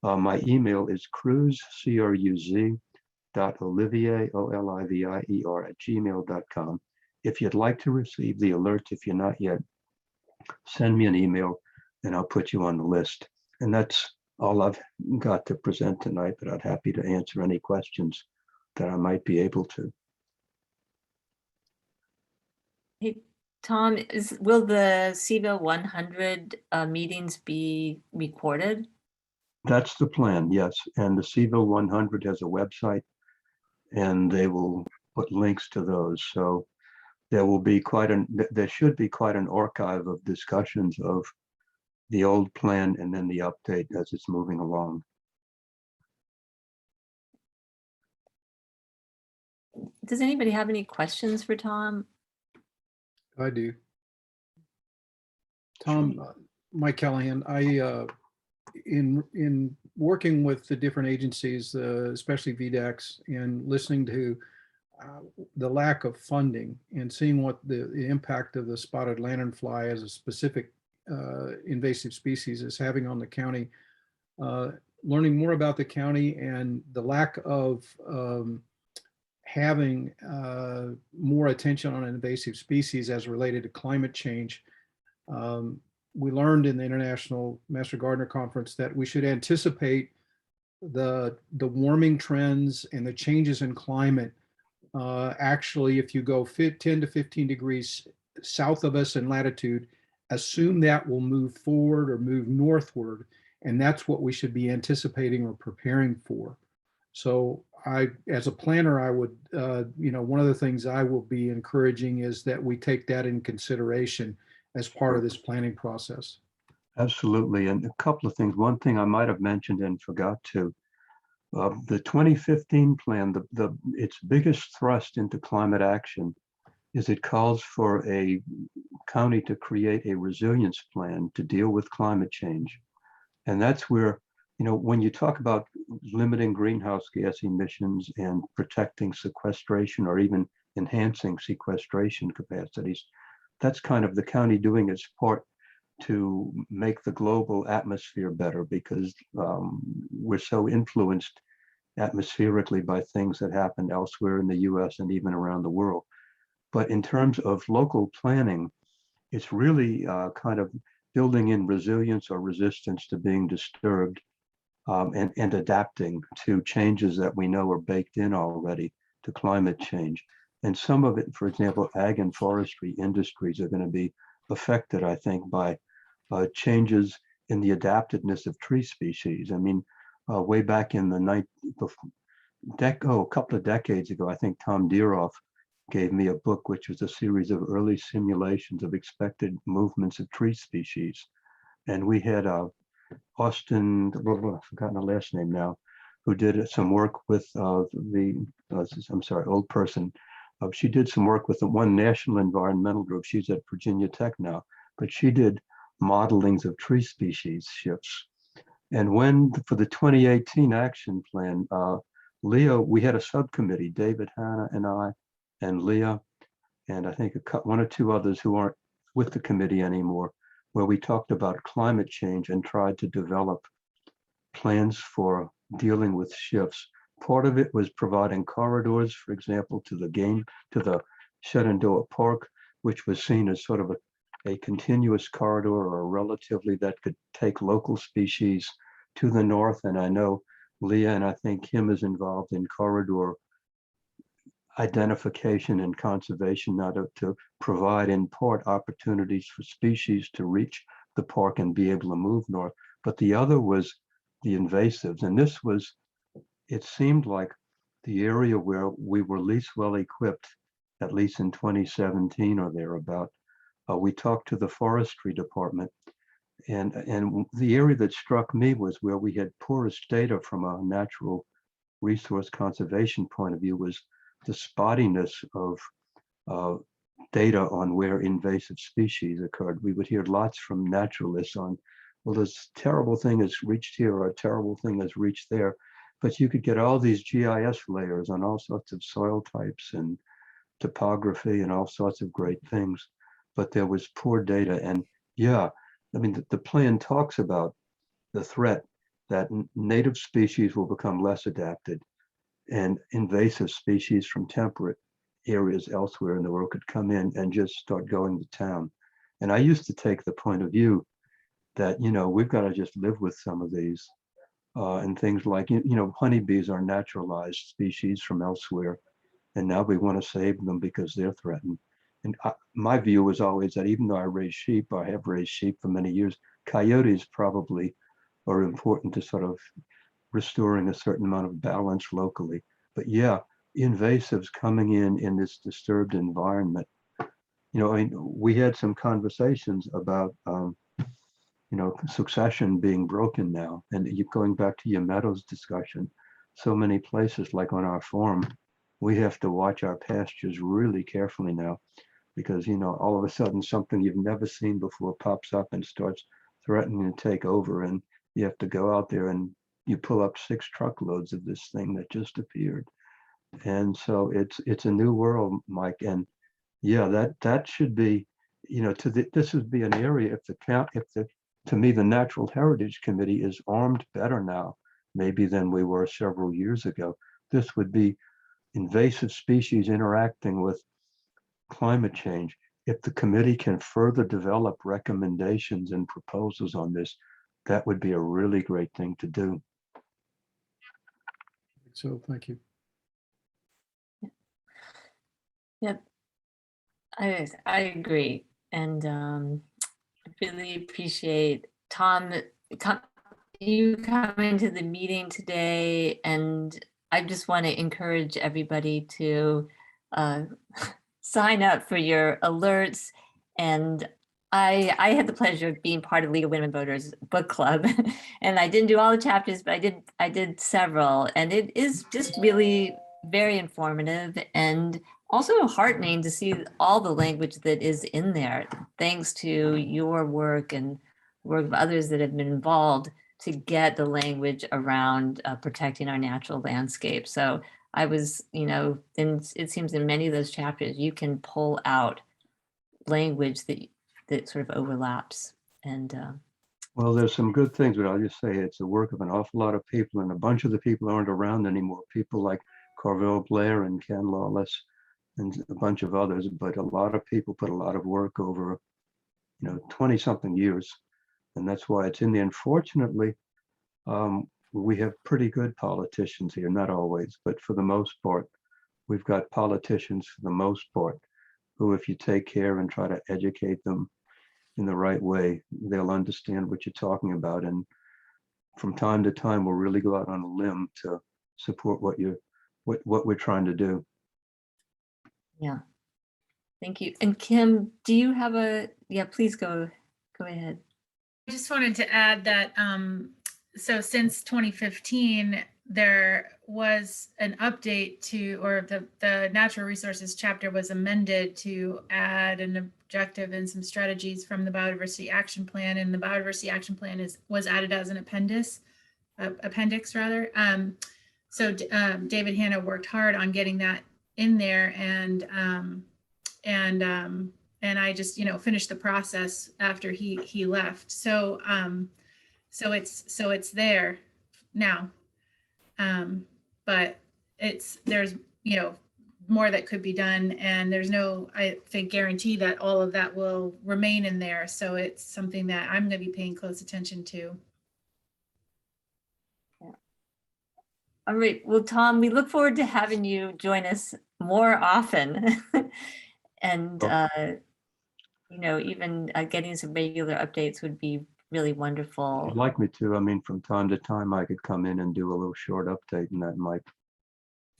my email is cruz, CRUZ, .olivier, OLIVIER @gmail.com. If you'd like to receive the alerts, if you're not yet, send me an email and I'll put you on the list. And that's all I've got to present tonight, but I'm happy to answer any questions that I might be able to. Hey, Tom, will the Seaville 100 meetings be recorded? That's the plan, yes. And the Seaville 100 has a website, and they will put links to those. So there will be there should be quite an archive of discussions of the old plan and then the update as it's moving along. Does anybody have any questions for Tom? I do. Tom, Mike Callahan, in working with the different agencies, especially VDACs, and listening to the lack of funding and seeing what the impact of the spotted lanternfly as a specific invasive species is having on the county, learning more about the county and the lack of having more attention on invasive species as related to climate change. We learned in the International Master Gardener Conference that we should anticipate the warming trends and the changes in climate. Actually, if you go 10 to 15 degrees south of us in latitude, assume that will move forward or move northward. And that's what we should be anticipating or preparing for. So as a planner, I would, one of the things I will be encouraging is that we take that in consideration as part of this planning process. Absolutely. And a couple of things. One thing I might have mentioned and forgot to, the 2015 plan, its biggest thrust into climate action is it calls for a county to create a resilience plan to deal with climate change. And that's where, when you talk about limiting greenhouse gas emissions and protecting sequestration or even enhancing sequestration capacities, that's kind of the county doing its part to make the global atmosphere better, because we're so influenced atmospherically by things that happen elsewhere in the US and even around the world. But in terms of local planning, it's really kind of building in resilience or resistance to being disturbed, and adapting to changes that we know are baked in already to climate change. And some of it, for example, ag and forestry industries are going to be affected, I think, by changes in the adaptedness of tree species. I mean, way back in a couple of decades ago, I think Tom Deeroff gave me a book, which was a series of early simulations of expected movements of tree species. And we had Austin, I've forgotten her last name now, who did some work with old person. She did some work with the one national environmental group. She's at Virginia Tech now, but she did modelings of tree species shifts. And for the 2018 action plan, Leah, we had a subcommittee, David, Hannah, and I, and Leah, and I think one or two others who aren't with the committee anymore, where we talked about climate change and tried to develop plans for dealing with shifts. Part of it was providing corridors, for example, to the Shenandoah Park, which was seen as sort of a continuous corridor, or relatively, that could take local species to the north. And I know Leah, and I think Kim, is involved in corridor identification and conservation, not to provide in part opportunities for species to reach the park and be able to move north. But the other was the invasives. And this was, it seemed like, the area where we were least well equipped, at least in 2017 or thereabout. We talked to the forestry department, and the area that struck me was where we had poorest data from a natural resource conservation point of view, was the spottiness of data on where invasive species occurred. We would hear lots from naturalists on, well, this terrible thing has reached here, or a terrible thing has reached there. But you could get all these GIS layers on all sorts of soil types and topography and all sorts of great things. But there was poor data. And yeah, I mean, the plan talks about the threat that native species will become less adapted, and invasive species from temperate areas elsewhere in the world could come in and just start going to town. And I used to take the point of view that, we've got to just live with some of these, and things like, honeybees are naturalized species from elsewhere, and now we want to save them because they're threatened. And my view was always that even though I have raised sheep for many years, coyotes probably are important to sort of restoring a certain amount of balance locally. But yeah, invasives coming in this disturbed environment. We had some conversations about, succession being broken now. And going back to your meadows discussion, so many places, like on our farm, we have to watch our pastures really carefully now, because, all of a sudden something you've never seen before pops up and starts threatening to take over. And you have to go out there and you pull up 6 truckloads of this thing that just appeared. And so it's a new world, Mike. And yeah, that should be, this would be an area, to me, the Natural Heritage Committee is armed better now, maybe than we were several years ago. This would be invasive species interacting with climate change. If the committee can further develop recommendations and proposals on this, that would be a really great thing to do. So thank you. Yep. I agree. And I really appreciate Tom, you coming to the meeting today. And I just want to encourage everybody to sign up for your alerts. And I had the pleasure of being part of League of Women Voters book club, and I didn't do all the chapters, but I did several, and it is just really very informative and also heartening to see all the language that is in there, thanks to your work and work of others that have been involved to get the language around protecting our natural landscape. So I was, and it seems in many of those chapters, you can pull out language that sort of overlaps. And well, there's some good things, but I'll just say it's the work of an awful lot of people, and a bunch of the people aren't around anymore. People like Carvel Blair and Ken Lawless and a bunch of others, but a lot of people put a lot of work over, 20 something years. And that's why it's in there. Unfortunately, we have pretty good politicians here, not always, but for the most part, we've got politicians for the most part, who, if you take care and try to educate them in the right way, they'll understand what you're talking about. And from time to time, we'll really go out on a limb to support what we're trying to do. yeah, thank you. And Kim, do you have please go ahead. I just wanted to add that, so since 2015, there was an update to, or the natural resources chapter was amended to add an objective and some strategies from the biodiversity action plan, and the biodiversity action plan was added as an appendix rather. So David Hanna worked hard on getting that in there, and I just finished the process after he left. So it's there now. But there's more that could be done, and there's no, I think, guarantee that all of that will remain in there. So it's something that I'm going to be paying close attention to. All right. Well, Tom, we look forward to having you join us more often. And, even getting some regular updates would be really wonderful. If you'd like me to, I mean, from time to time, I could come in and do a little short update, and that might,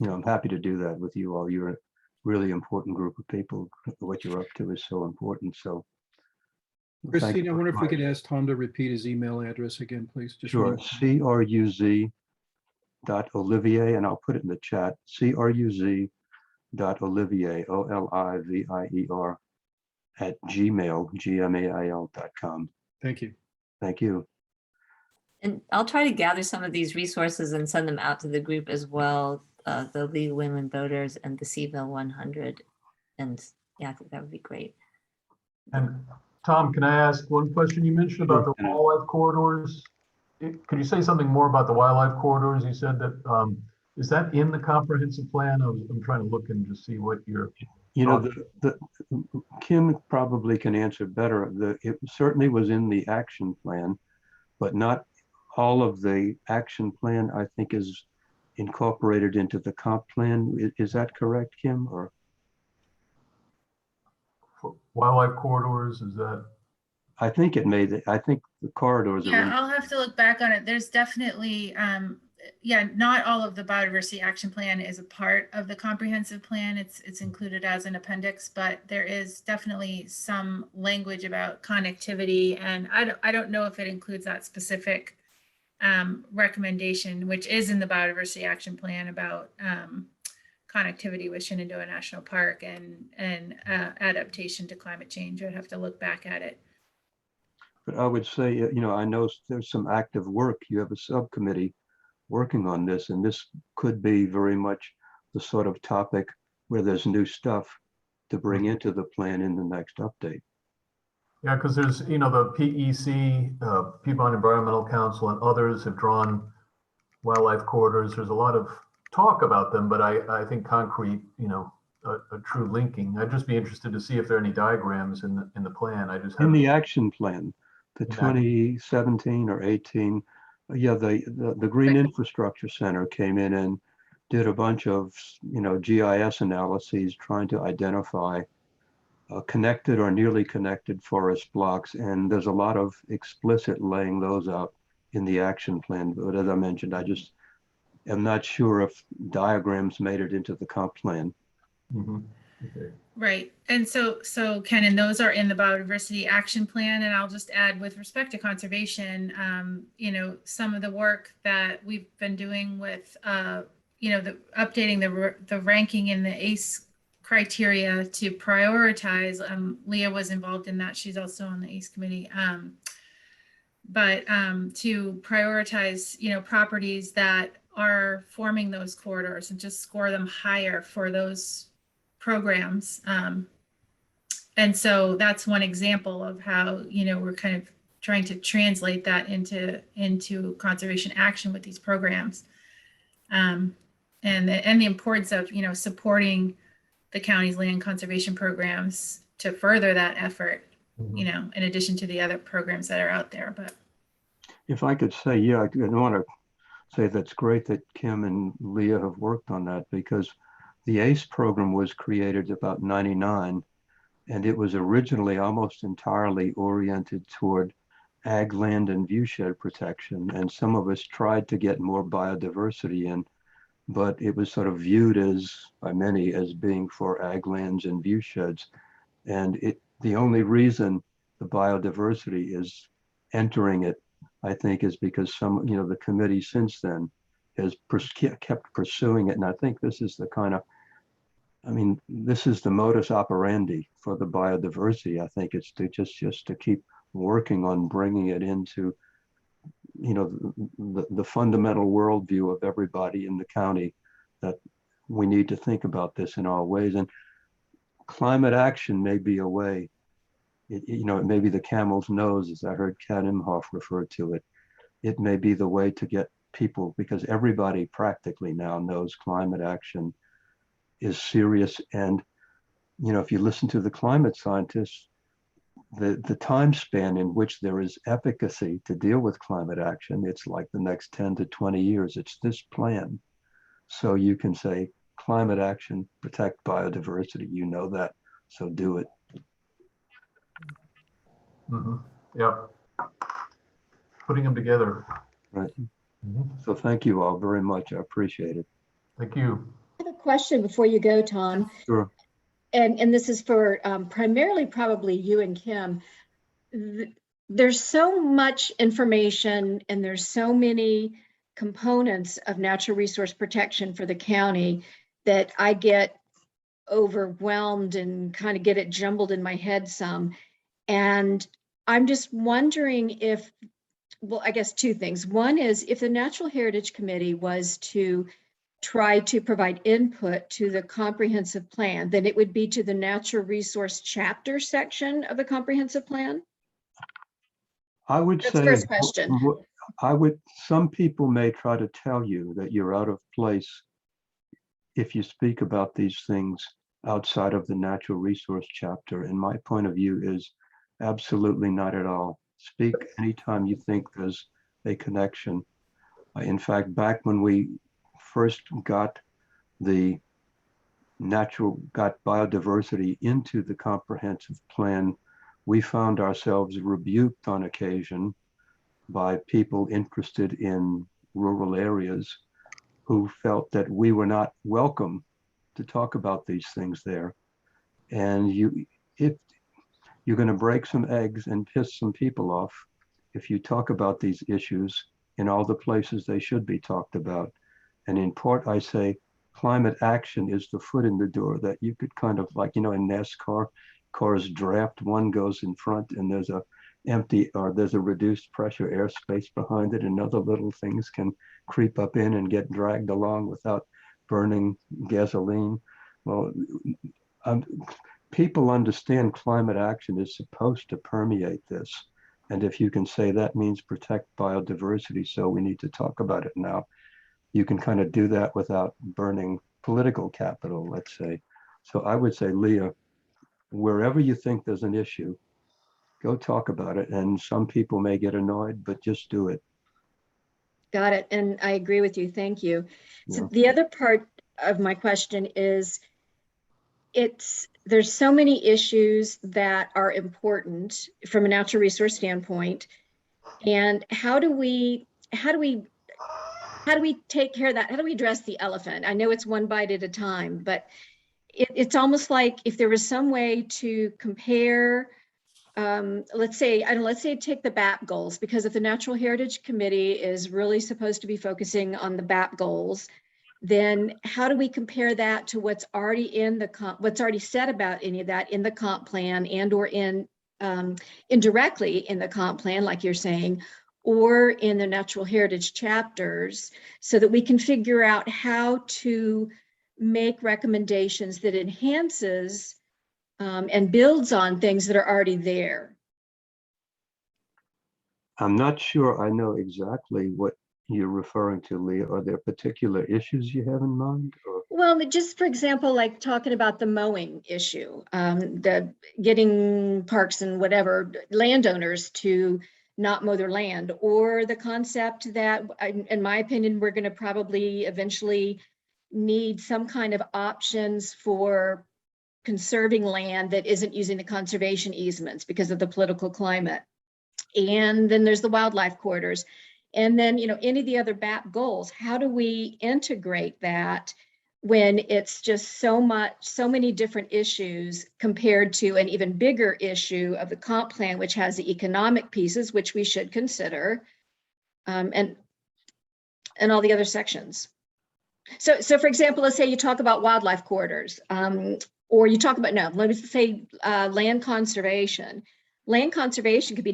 I'm happy to do that with you all. You're a really important group of people. What you're up to is so important. So, thank Christine, you I wonder very if we much. could ask Tom to repeat his email address again, please. Just Sure, one- cruz.olivier, and I'll put it in the chat, cruz.olivier, OLIVIER, @gmail.com. Thank you. Thank you. And I'll try to gather some of these resources and send them out to the group as well, the League of Women Voters and the Seaville 100. And yeah, I think that would be great. And Tom, can I ask one question? You mentioned about the wildlife corridors. Could you say something more about the wildlife corridors? You said that, is that in the comprehensive plan? I'm trying to look and just see what you're. Kim probably can answer better. It certainly was in the action plan, but not all of the action plan, I think, is incorporated into the comp plan. Is that correct, Kim? Or For wildlife corridors, is that? I think it made it. I think the corridors are in. Yeah, I'll have to look back on it. There's definitely, not all of the biodiversity action plan is a part of the comprehensive plan. It's included as an appendix, but there is definitely some language about connectivity, and I don't know if it includes that specific recommendation, which is in the biodiversity action plan about connectivity with Shenandoah National Park and adaptation to climate change. I'd have to look back at it. But I would say, I know there's some active work. You have a subcommittee working on this, and this could be very much the sort of topic where there's new stuff to bring into the plan in the next update. Yeah, because there's, the PEC, Piedmont Environmental Council, and others have drawn wildlife corridors. There's a lot of talk about them, but I think concrete, a true linking. I'd just be interested to see if there are any diagrams in the plan. I just In have. the action plan, the In that- 2017 or 18, yeah, the Green Infrastructure Center came in and did a bunch of, GIS analyses trying to identify connected or nearly connected forest blocks. And there's a lot of explicit laying those out in the action plan. But as I mentioned, I just am not sure if diagrams made it into the comp plan. Mhm. Okay. Right. And so Ken, and those are in the biodiversity action plan. And I'll just add with respect to conservation, some of the work that we've been doing with, updating the ranking in the ACE criteria to prioritize. Leah was involved in that. She's also on the ACE committee. But to prioritize, properties that are forming those corridors and just score them higher for those programs. And so that's one example of how, we're kind of trying to translate that into conservation action with these programs. And the importance of, supporting the county's land conservation programs to further that effort, Mhm. in addition to the other programs that are out there. But If I could say, yeah, I want to say that's great that Kim and Leah have worked on that, because the ACE program was created about 99, and it was originally almost entirely oriented toward ag land and viewshed protection. And some of us tried to get more biodiversity in, but it was sort of viewed by many as being for ag lands and viewsheds. And the only reason the biodiversity is entering it, I think, is because the committee since then has kept pursuing it. And I think this is this is the modus operandi for the biodiversity. I think it's to just to keep working on bringing it into, the fundamental worldview of everybody in the county, that we need to think about this in all ways. And climate action may be a way. It may be the camel's nose, as I heard Kat Imhoff refer to it. It may be the way to get people, because everybody practically now knows climate action is serious. And, if you listen to the climate scientists, the time span in which there is efficacy to deal with climate action, it's like the next 10 to 20 years. It's this plan. So you can say climate action, protect biodiversity, that, so do it. Mhm. Yeah. Putting them together. Right. Mhm. So thank you all very much. I appreciate it. Thank you. I have a question before you go, Tom. Sure. And this is for primarily probably you and Kim. There's so much information and there's so many components of natural resource protection for the county that I get overwhelmed and kind of get it jumbled in my head some. And I'm just wondering I guess two things. One is, if the Natural Heritage Committee was to try to provide input to the comprehensive plan, then it would be to the natural resource chapter section of the comprehensive plan? I would That's say, first question. some people may try to tell you that you're out of place if you speak about these things outside of the natural resource chapter. And my point of view is absolutely not at all. Speak anytime you think there's a connection. In fact, back when we first got biodiversity into the comprehensive plan, we found ourselves rebuked on occasion by people interested in rural areas who felt that we were not welcome to talk about these things there. And if you're going to break some eggs and piss some people off if you talk about these issues in all the places they should be talked about. And in part, I say climate action is the foot in the door, that you could kind of like, in NASCAR, cars draft, one goes in front and there's a reduced pressure airspace behind it, and other little things can creep up in and get dragged along without burning gasoline. Well, people understand climate action is supposed to permeate this. And if you can say that means protect biodiversity, so we need to talk about it now. you can kind of do that without burning political capital, let's say. So I would say, Leah, wherever you think there's an issue, go talk about it. And some people may get annoyed, but just do it. Got it. And I agree with you. Thank you. So Yeah. the other part of my question is, there's so many issues that are important from a natural resource standpoint. And how do we take care of that? How do we address the elephant? I know it's one bite at a time, but it's almost like if there was some way to compare, let's say take the BAP goals, because if the Natural Heritage Committee is really supposed to be focusing on the BAP goals, then how do we compare that to what's already said about any of that in the comp plan and or indirectly in the comp plan, like you're saying, or in the natural heritage chapters, so that we can figure out how to make recommendations that enhances and builds on things that are already there. I'm not sure I know exactly what you're referring to, Leah. Are there particular issues you have in mind? Or? Well, just for example, like talking about the mowing issue, the getting parks and whatever landowners to not mow their land, or the concept that, in my opinion, we're going to probably eventually need some kind of options for conserving land that isn't using the conservation easements because of the political climate. And then there's the wildlife corridors. And then, any of the other BAP goals, how do we integrate that when it's just so many different issues compared to an even bigger issue of the comp plan, which has the economic pieces, which we should consider, and all the other sections. So for example, let's say you talk about wildlife corridors, or you talk about, let me say land conservation. Land conservation could be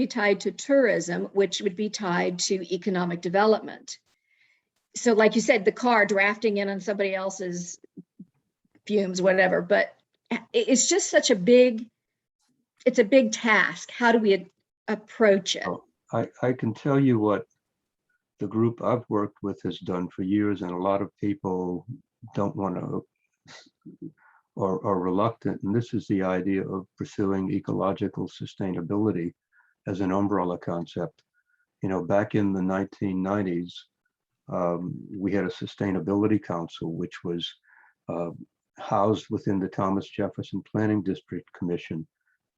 tied to tourism, which would be tied to economic development. So like you said, the car drafting in on somebody else's fumes, whatever, but it's just it's a big task. How do we approach it? Oh, I can tell you what the group I've worked with has done for years, and a lot of people don't want to or are reluctant. And this is the idea of pursuing ecological sustainability as an umbrella concept. Back in the 1990s, we had a sustainability council, which was housed within the Thomas Jefferson Planning District Commission.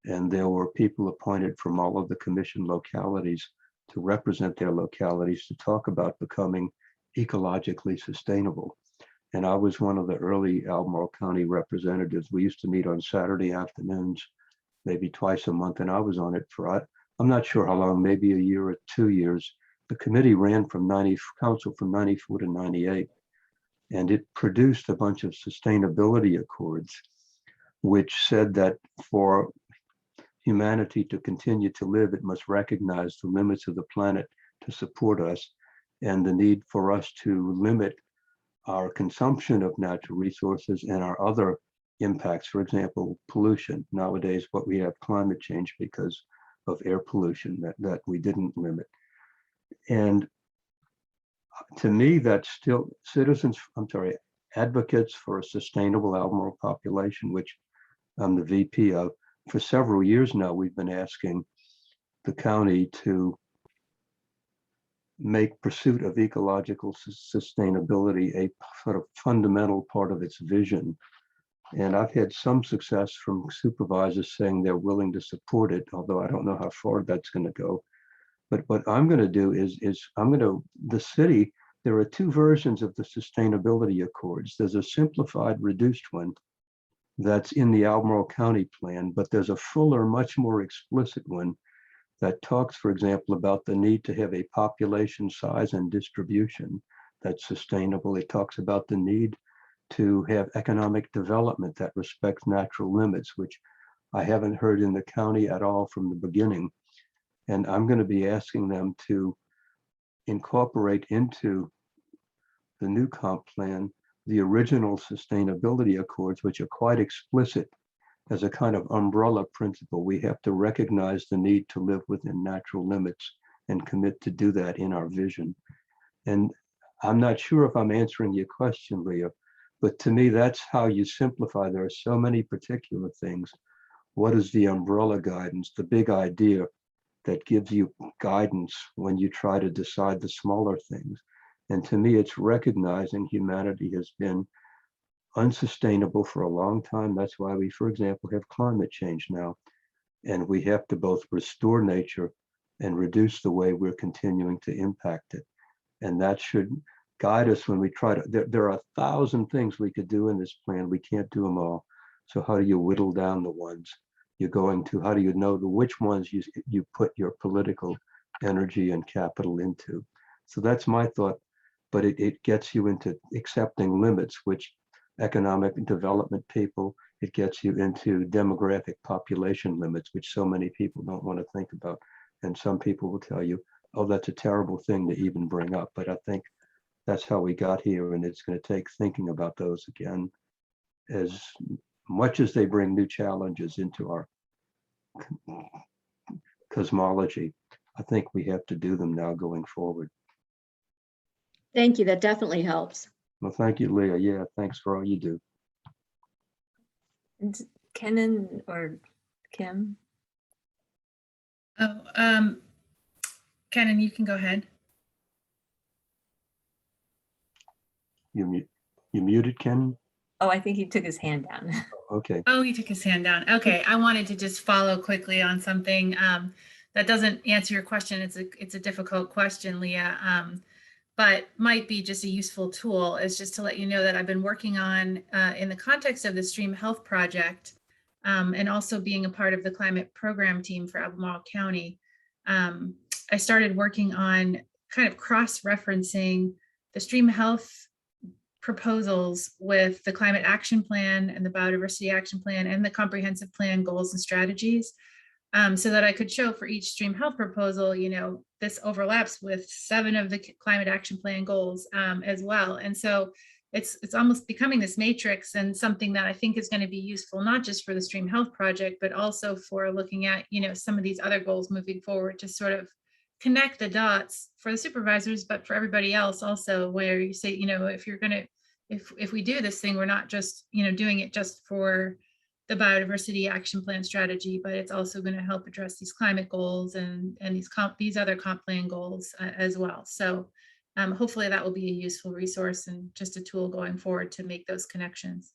And there were people appointed from all of the commission localities to represent their localities to talk about becoming ecologically sustainable. And I was one of the early Albemarle County representatives. We used to meet on Saturday afternoons, maybe twice a month, and I was on it for, I'm not sure how long, maybe a year or 2 years. The committee ran from council from 94 to 98, and it produced a bunch of sustainability accords, which said that for humanity to continue to live, it must recognize the limits of the planet to support us, and the need for us to limit our consumption of natural resources and our other impacts. For example, pollution. Nowadays, what we have climate change because of air pollution that we didn't limit. And to me, that's still advocates for a sustainable Albemarle population, which I'm the VP of. For several years now, we've been asking the county to make pursuit of ecological sustainability a sort of fundamental part of its vision. And I've had some success from supervisors saying they're willing to support it, although I don't know how far that's going to go. But what I'm going to do is the city, there are two versions of the sustainability accords. There's a simplified, reduced one that's in the Albemarle County plan, but there's a fuller, much more explicit one that talks, for example, about the need to have a population size and distribution that's sustainable. It talks about the need to have economic development that respects natural limits, which I haven't heard in the county at all from the beginning. And I'm going to be asking them to incorporate into the new comp plan the original sustainability accords, which are quite explicit as a kind of umbrella principle. We have to recognize the need to live within natural limits and commit to do that in our vision. And I'm not sure if I'm answering your question, Leah, but to me, that's how you simplify. There are so many particular things. What is the umbrella guidance, the big idea that gives you guidance when you try to decide the smaller things? And to me, it's recognizing humanity has been unsustainable for a long time. That's why we, for example, have climate change now. And we have to both restore nature and reduce the way we're continuing to impact it. And that should guide us when we try to, there are 1,000 things we could do in this plan. We can't do them all. So how do you whittle down the ones you're going to? How do you know which ones you put your political energy and capital into? So that's my thought, but it gets you into accepting limits, which economic development people, it gets you into demographic population limits, which so many people don't want to think about. And some people will tell you, oh, that's a terrible thing to even bring up. But I think that's how we got here. And it's going to take thinking about those again, as much as they bring new challenges into our cosmology. I think we have to do them now going forward. Thank you. That definitely helps. Well, thank you, Leah. Yeah, thanks for all you do. And Kenan or Kim? Oh, Kenan, you can go ahead. You muted, Ken? Oh, I think he took his hand down. Okay. Oh, he took his hand down. Okay, I wanted to just follow quickly on something that doesn't answer your question. It's a difficult question, Leah, but might be just a useful tool. Is just to let you know that I've been working on in the context of the Stream Health Project, and also being a part of the climate program team for Albemarle County. I started working on kind of cross-referencing the Stream Health proposals with the Climate Action Plan and the Biodiversity Action Plan and the Comprehensive Plan goals and strategies, so that I could show for each Stream Health proposal, this overlaps with 7 of the Climate Action Plan goals as well. And so it's almost becoming this matrix, and something that I think is going to be useful, not just for the Stream Health Project, but also for looking at, some of these other goals moving forward, to sort of connect the dots for the supervisors, but for everybody else also, where you say, if we do this thing, we're not just, doing it just for the Biodiversity Action Plan strategy, but it's also going to help address these climate goals and these other comp plan goals as well. So hopefully that will be a useful resource and just a tool going forward to make those connections.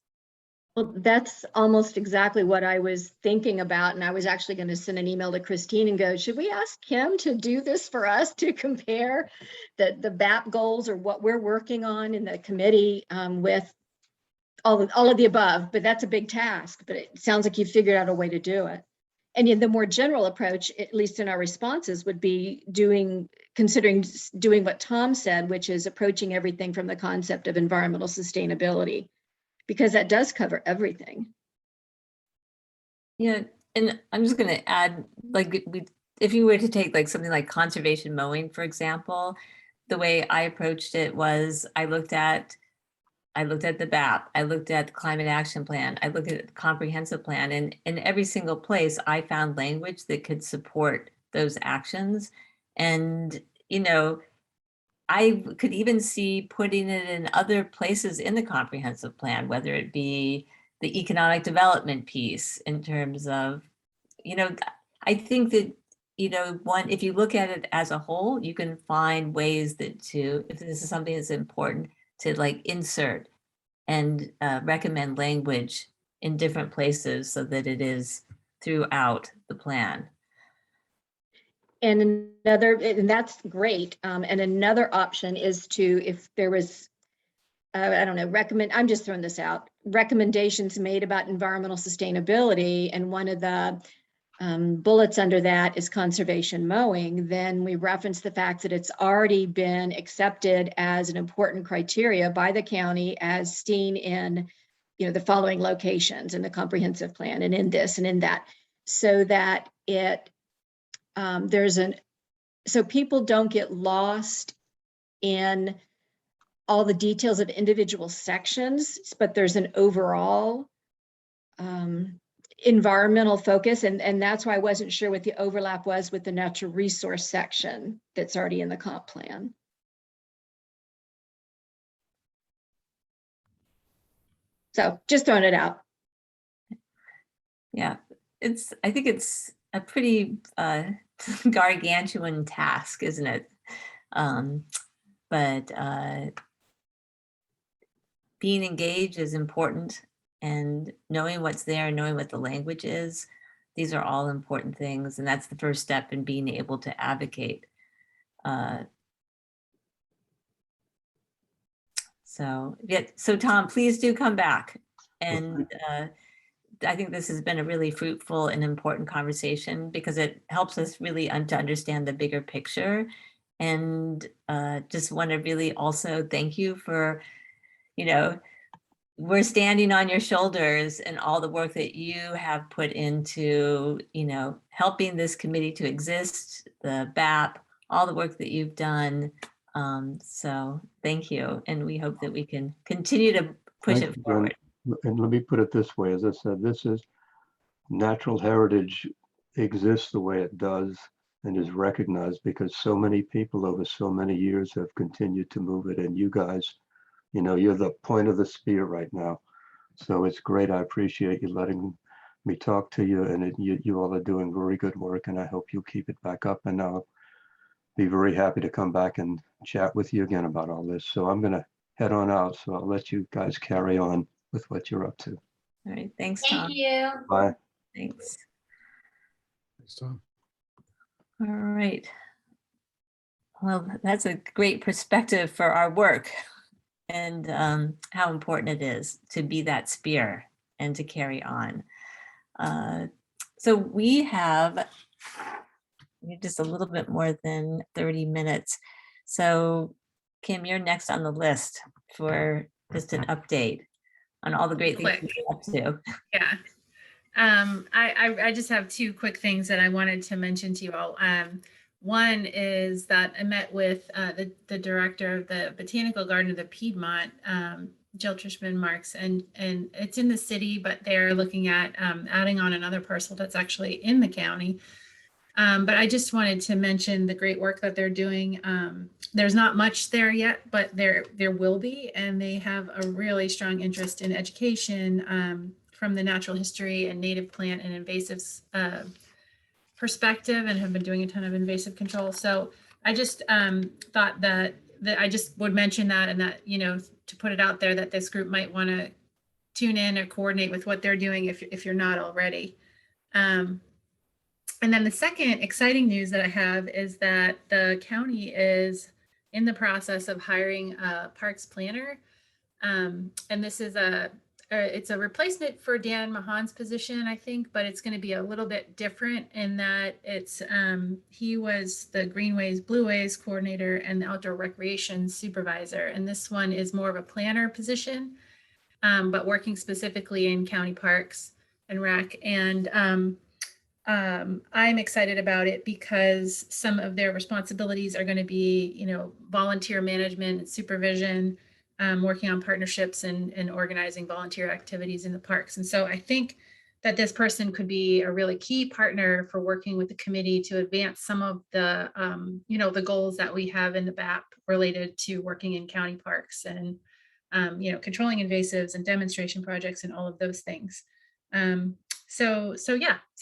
Well, that's almost exactly what I was thinking about. And I was actually going to send an email to Christine and go, should we ask Kim to do this for us, to compare the BAP goals or what we're working on in the committee with all of the above? But that's a big task, but it sounds like you figured out a way to do it. And the more general approach, at least in our responses, would be considering doing what Tom said, which is approaching everything from the concept of environmental sustainability, because that does cover everything. Yeah, and I'm just going to add, if you were to take something like conservation mowing, for example, the way I approached it was I looked at the BAP, I looked at the Climate Action Plan, I looked at the Comprehensive Plan, and in every single place I found language that could support those actions. And, I could even see putting it in other places in the Comprehensive Plan, whether it be the economic development piece in terms of, I think that, if you look at it as a whole, you can find ways if this is something that's important, to insert and recommend language in different places so that it is throughout the plan. And that's great. And another option is to, if there was, I don't know, I'm just throwing this out, recommendations made about environmental sustainability, and one of the bullets under that is conservation mowing, then we reference the fact that it's already been accepted as an important criteria by the county, as seen in, the following locations in the comprehensive plan, and in this and in that, so that so people don't get lost in all the details of individual sections, but there's an overall environmental focus. And that's why I wasn't sure what the overlap was with the natural resource section that's already in the comp plan. So just throwing it out. Yeah, I think it's a pretty gargantuan task, isn't it? But being engaged is important, and knowing what's there and knowing what the language is, these are all important things, and that's the first step in being able to advocate. So Tom, please do come back. And I think this has been a really fruitful and important conversation because it helps us really to understand the bigger picture. And just want to really also thank you for, we're standing on your shoulders and all the work that you have put into, helping this committee to exist, the BAP, all the work that you've done. So thank you. And we hope that we can continue to push Thank it you, Jen. forward. And let me put it this way, as I said, this is natural heritage exists the way it does and is recognized because so many people over so many years have continued to move it. And you guys, you're the point of the spear right now. So it's great. I appreciate you letting me talk to you, and you all are doing very good work, and I hope you'll keep it back up. And I'll be very happy to come back and chat with you again about all this. So I'm going to head on out. So I'll let you guys carry on with what you're up to. All right. Thanks, Tom. Thank you. Bye. Thanks. Thanks, Tom. All right. Well, that's a great perspective for our work and how important it is to be that spear and to carry on. So we have just a little bit more than 30 minutes. So Kim, you're next on the list for just an update on all the great things you're up to. Yeah. I just have two quick things that I wanted to mention to you all. One is that I met with the director of the Botanical Garden of the Piedmont, Jill Trishman Marks, and it's in the city, but they're looking at adding on another parcel that's actually in the county. But I just wanted to mention the great work that they're doing. There's not much there yet, but there will be, and they have a really strong interest in education from the natural history and native plant and invasives perspective, and have been doing a ton of invasive control. So I just thought that I just would mention that, and that, to put it out there that this group might want to tune in or coordinate with what they're doing if you're not already. And then the second exciting news that I have is that the county is in the process of hiring a parks planner. And this is it's a replacement for Dan Mahan's position, I think, but it's going to be a little bit different in that it's he was the Greenways, Blueways coordinator and the outdoor recreation supervisor. And this one is more of a planner position, but working specifically in county parks and rec. And I'm excited about it because some of their responsibilities are going to be, volunteer management and supervision, working on partnerships and organizing volunteer activities in the parks. And so I think that this person could be a really key partner for working with the committee to advance some of the, the goals that we have in the BAP related to working in county parks and, controlling invasives and demonstration projects and all of those things. So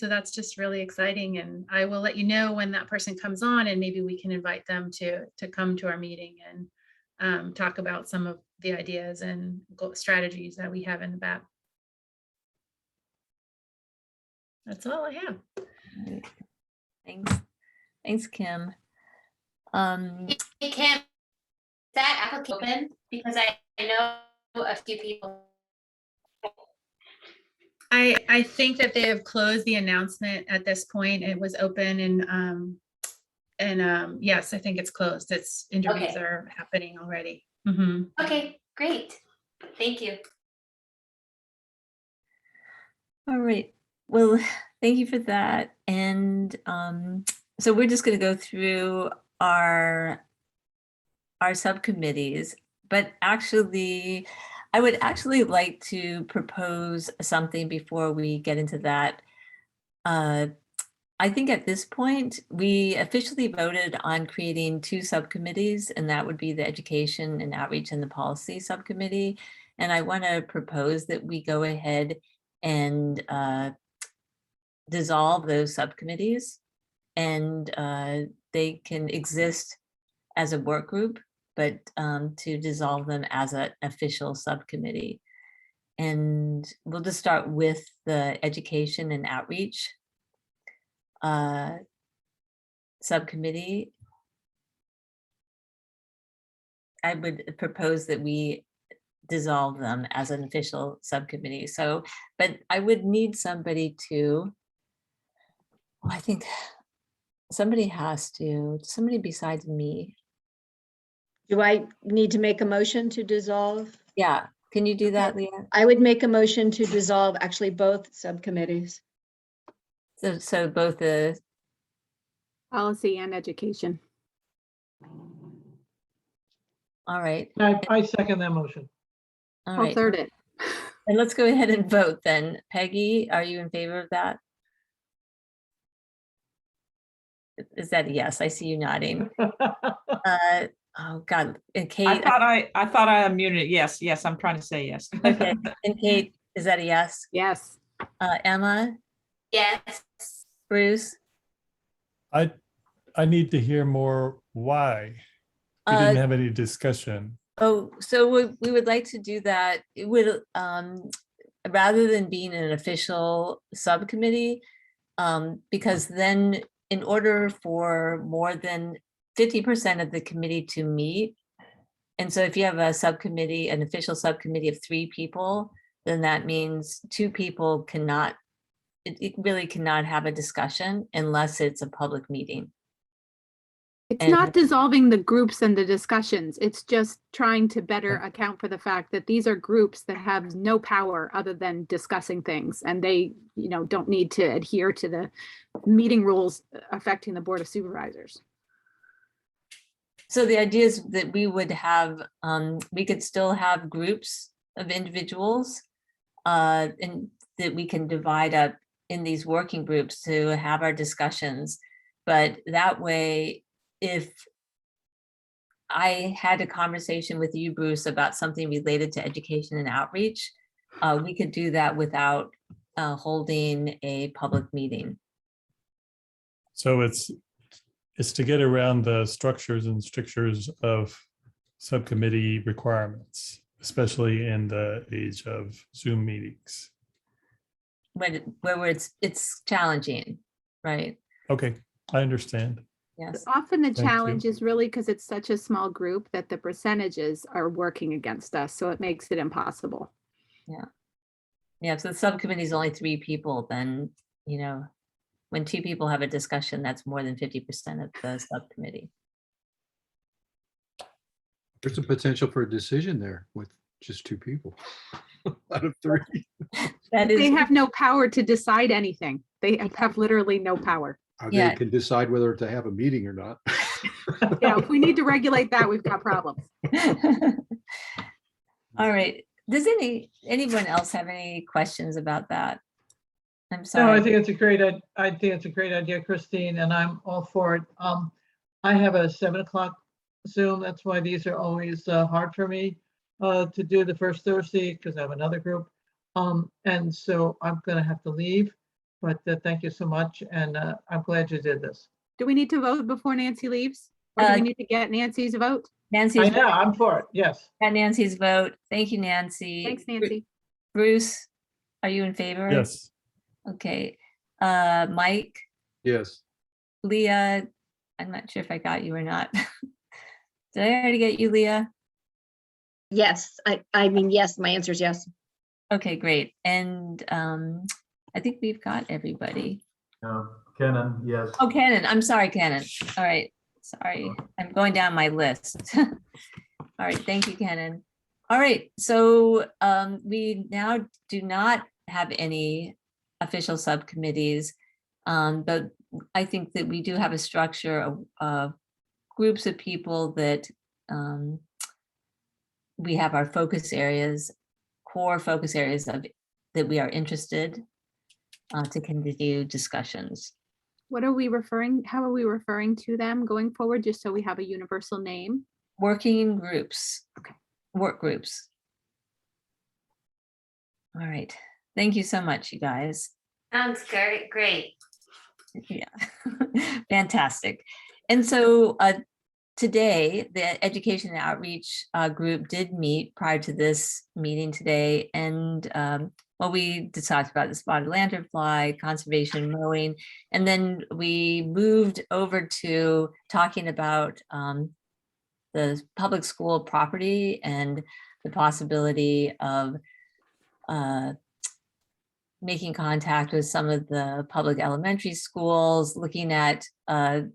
that's just really exciting, and I will let you know when that person comes on, and maybe we can invite them to come to our meeting and talk about some of the ideas and strategies that we have in the BAP. That's all I have. All right. Thanks, Kim. Hey, Kim, is that application open? Because I know a few people. I think that they have closed the announcement at this point. It was open and yes, I think it's closed. It's interviews are happening already. Mm-hmm. Okay, great. Thank you. All right. Well, thank you for that. And so we're just going to go through our subcommittees, but actually, I would actually like to propose something before we get into that. I think at this point, we officially voted on creating two subcommittees, and that would be the Education and Outreach and the Policy Subcommittee. And I want to propose that we go ahead and dissolve those subcommittees, and they can exist as a work group, but to dissolve them as an official subcommittee. And we'll just start with the education and outreach subcommittee. I would propose that we dissolve them as an official subcommittee. So, but I would need somebody to, well, I think somebody besides me. Do I need to make a motion to dissolve? Yeah, can you do that, Leah? I would make a motion to dissolve actually both subcommittees. So both the, Policy and education. all right, I second that motion. all I'll right. third it. And let's go ahead and vote then. Peggy, are you in favor of that? Is that a yes? I see you nodding. Oh God, and I Kate, thought I unmuted it. Yes, yes, I'm trying to say yes. okay, and Kate, is that a yes? Yes. Emma, Yes. Bruce? I need to hear more why. We Uh, didn't have any discussion. Oh, so we would like to do that. It would, rather than being an official subcommittee, because then in order for more than 50% of the committee to meet, and so if you have a subcommittee, an official subcommittee of 3 people, then that means 2 people cannot, it really cannot have a discussion unless it's a public meeting. It's And- not dissolving the groups and the discussions. It's just trying to better account for the fact that these are groups that have no power other than discussing things. And they, don't need to adhere to the meeting rules affecting the Board of Supervisors. So the idea is that we would have, we could still have groups of individuals, and that we can divide up in these working groups to have our discussions. But that way, if I had a conversation with you, Bruce, about something related to education and outreach, we could do that without holding a public meeting. So it's to get around the structures and strictures of subcommittee requirements, especially in the age of Zoom meetings. Where it's challenging, right? Okay, I understand. Yes. Often the Thank you. challenge is really because it's such a small group that the percentages are working against us. So it makes it impossible. Yeah, so the subcommittee is only 3 people, then, when 2 people have a discussion, that's more than 50% of the subcommittee. There's a potential for a decision there with just 2 people out of 3. That They is, have no power to decide anything. They have literally no power. Yeah. They can decide whether to have a meeting or not. Yeah, if we need to regulate that, we've got problems. all right. Does anyone else have any questions about that? I'm No, I sorry. think it's a great idea, Christine, and I'm all for it. I have a 7 o'clock Zoom. That's why these are always hard for me to do the first Thursday because I have another group. And so I'm gonna have to leave, but thank you so much. And I'm glad you did this. Do we need to vote before Nancy leaves? Or do we Uh, need to get Nancy's vote? Nancy's, I'm for it, yes. got Nancy's vote. Thank you, Nancy. Thanks, Nancy. Bruce, are you in favor? Yes, Okay. Mike, Yes. Leah, I'm not sure if I got you or not. Did I already get you, Leah? Yes, I mean, yes, my answer is yes. Okay, great. And I think we've got everybody. Kenan, yes. Oh, Cannon, I'm sorry, Cannon. All right, sorry, I'm going down my list. All right, thank you, Cannon. All right, so we now do not have any official subcommittees, but I think that we do have a structure of groups of people that we have our focus areas, core focus areas of that we are interested to continue discussions. What are we referring, how are we referring to them going forward, just so we have a universal name? Working groups. Okay. Work groups. All right. Thank you so much, you guys. Sounds great. Great. Yeah, fantastic. And so today, the Education and Outreach group did meet prior to this meeting today. And well, we just talked about the spotted lanternfly, conservation, mowing, and then we moved over to talking about the public school property and the possibility of making contact with some of the public elementary schools, looking at their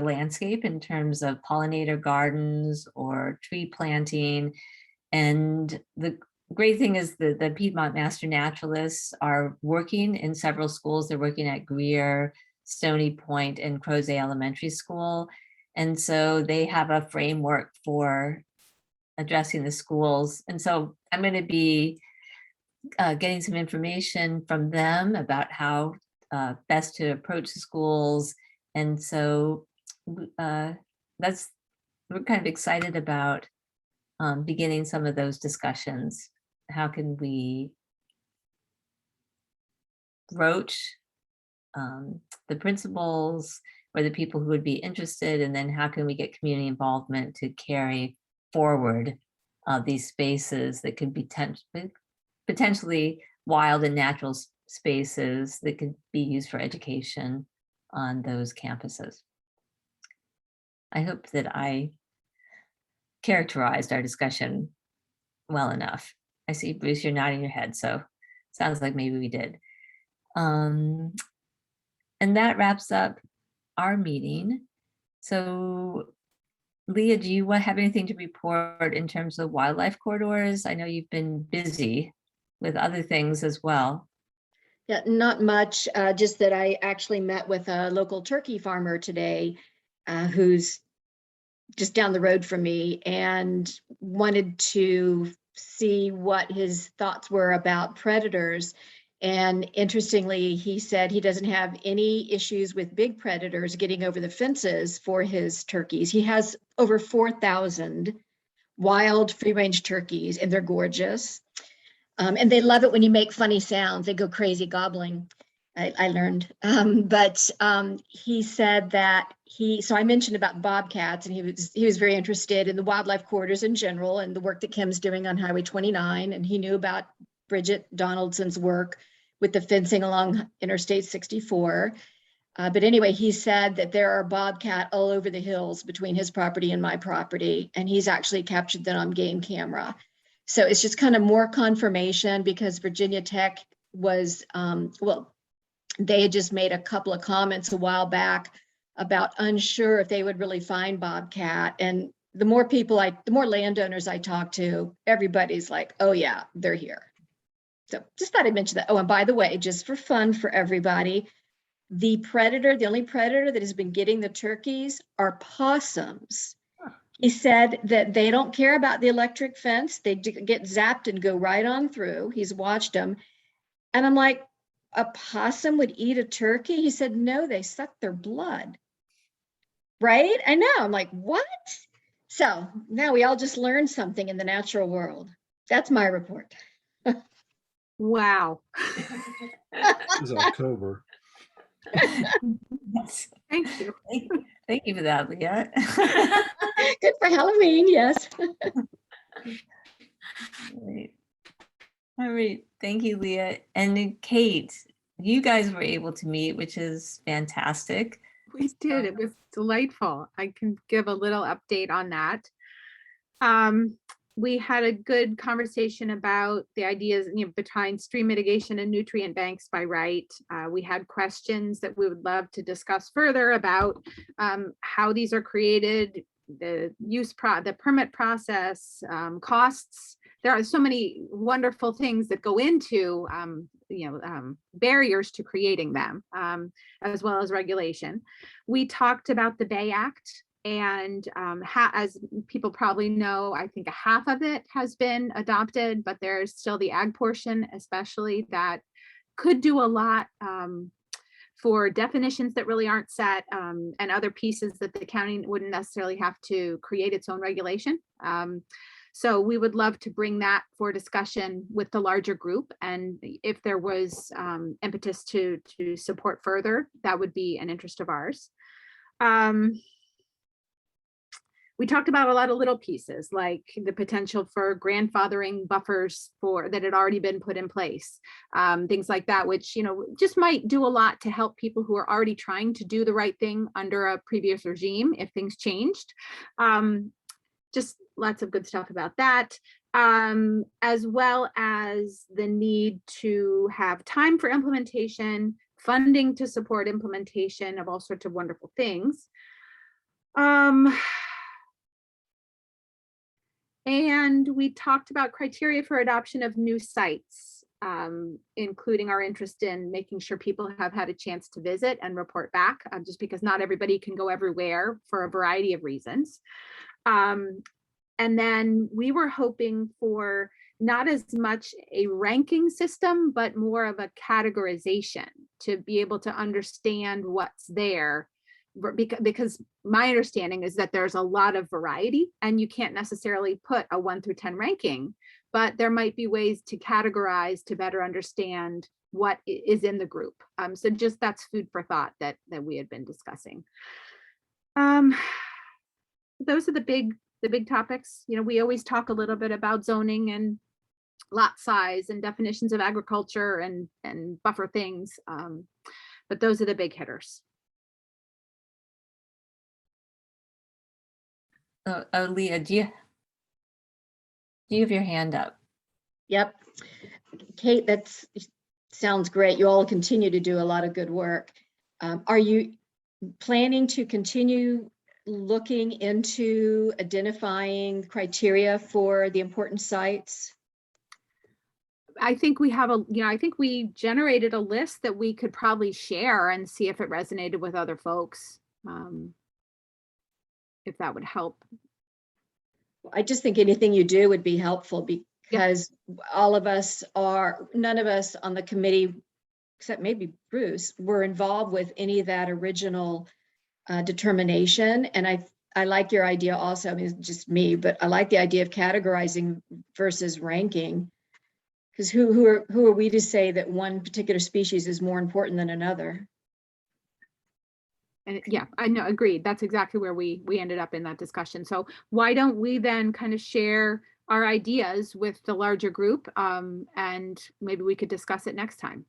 landscape in terms of pollinator gardens or tree planting. And the great thing is that the Piedmont Master Naturalists are working in several schools. They're working at Greer, Stony Point, and Crozet Elementary School. And so they have a framework for addressing the schools. And so I'm going to be getting some information from them about how best to approach the schools. And so we're kind of excited about beginning some of those discussions. How can we broach the principals or the people who would be interested, and then how can we get community involvement to carry forward these spaces that could be potentially wild and natural spaces that could be used for education on those campuses. I hope that I characterized our discussion well enough. I see, Bruce, you're nodding your head, so sounds like maybe we did. And that wraps up our meeting. So Leah, do you have anything to report in terms of wildlife corridors? I know you've been busy with other things as well. Yeah, not much, just that I actually met with a local turkey farmer today who's just down the road from me and wanted to see what his thoughts were about predators. And interestingly, he said he doesn't have any issues with big predators getting over the fences for his turkeys. He has over 4,000 wild free-range turkeys, and they're gorgeous. And they love it when you make funny sounds. They go crazy gobbling, I learned. But he said that so I mentioned about bobcats, and he was very interested in the wildlife corridors in general and the work that Kim's doing on Highway 29. And he knew about Bridget Donaldson's work with the fencing along Interstate 64. But anyway, he said that there are bobcat all over the hills between his property and my property, and he's actually captured them on game camera. So it's just kind of more confirmation, because Virginia Tech was, they had just made a couple of comments a while back about unsure if they would really find bobcat. And the more landowners I talk to, everybody's like, oh yeah, they're here. So just thought I'd mention that. Oh, and by the way, just for fun for everybody, the only predator that has been getting the turkeys are possums. He said that they don't care about the electric fence. They get zapped and go right on through. He's watched them. And I'm like, a possum would eat a turkey? He said, no, they suck their blood. Right? I know. I'm like, what? So now we all just learned something in the natural world. That's my report. Wow. This is October. Yes. Thank you. Thank you for that, Leah. Good for Halloween, yes. All right. Thank you, Leah. And then Kate, you guys were able to meet, which is fantastic. We did. It was delightful. I can give a little update on that. We had a good conversation about the ideas, behind stream mitigation and nutrient banks by right. We had questions that we would love to discuss further about how these are created, the the permit process, costs. There are so many wonderful things that go into barriers to creating them, as well as regulation. We talked about the Bay Act, and as people probably know, I think half of it has been adopted, but there's still the ag portion, especially, that could do a lot for definitions that really aren't set, and other pieces that the county wouldn't necessarily have to create its own regulation. So we would love to bring that for discussion with the larger group. And if there was impetus to support further, that would be an interest of ours. We talked about a lot of little pieces, like the potential for grandfathering buffers that had already been put in place, things like that, which, just might do a lot to help people who are already trying to do the right thing under a previous regime if things changed. Just lots of good stuff about that, as well as the need to have time for implementation, funding to support implementation of all sorts of wonderful things. And we talked about criteria for adoption of new sites, including our interest in making sure people have had a chance to visit and report back, just because not everybody can go everywhere for a variety of reasons. And then we were hoping for not as much a ranking system, but more of a categorization to be able to understand what's there. Because my understanding is that there's a lot of variety and you can't necessarily put a 1 through 10 ranking, but there might be ways to categorize to better understand what is in the group. So just that's food for thought that we had been discussing. Those are the big topics. We always talk a little bit about zoning and lot size and definitions of agriculture and buffer things, but those are the big hitters. Oh, Leah, do you have your hand up? Yep. Kate, that sounds great. You all continue to do a lot of good work. Are you planning to continue looking into identifying criteria for the important sites? I think we have I think we generated a list that we could probably share and see if it resonated with other folks. If that would help. I just think anything you do would be helpful because none of us on the committee, except maybe Bruce, were involved with any of that original determination. And I like your idea also, I mean, it's just me, but I like the idea of categorizing versus ranking. Because who are we to say that one particular species is more important than another? And yeah, I know, agreed. That's exactly where we ended up in that discussion. So why don't we then kind of share our ideas with the larger group, and maybe we could discuss it next time.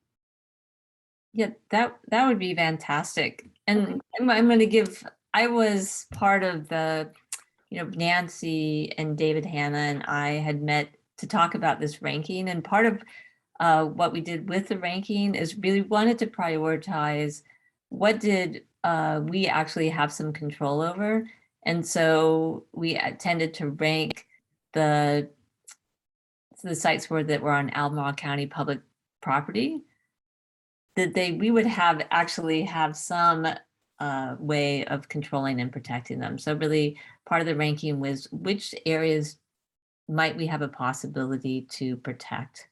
Yeah, that would be fantastic. And I'm going to I was part of the, Nancy and David Hanna and I had met to talk about this ranking. And part of what we did with the ranking is really wanted to prioritize what did we actually have some control over. And so we tended to rank the sites that were on Albemarle County public property, that we would actually have some way of controlling and protecting them. So really part of the ranking was which areas might we have a possibility to protect.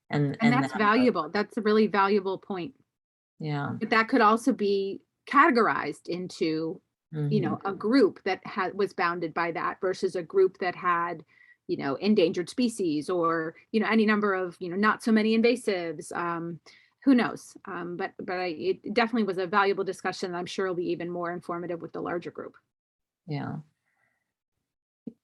And that's valuable. That's a really valuable point. Yeah. But that could also be categorized into, a group that was bounded by that versus a group that had, endangered species or, any number of, not so many invasives. Who knows? But it definitely was a valuable discussion. I'm sure it'll be even more informative with the larger group. Yeah.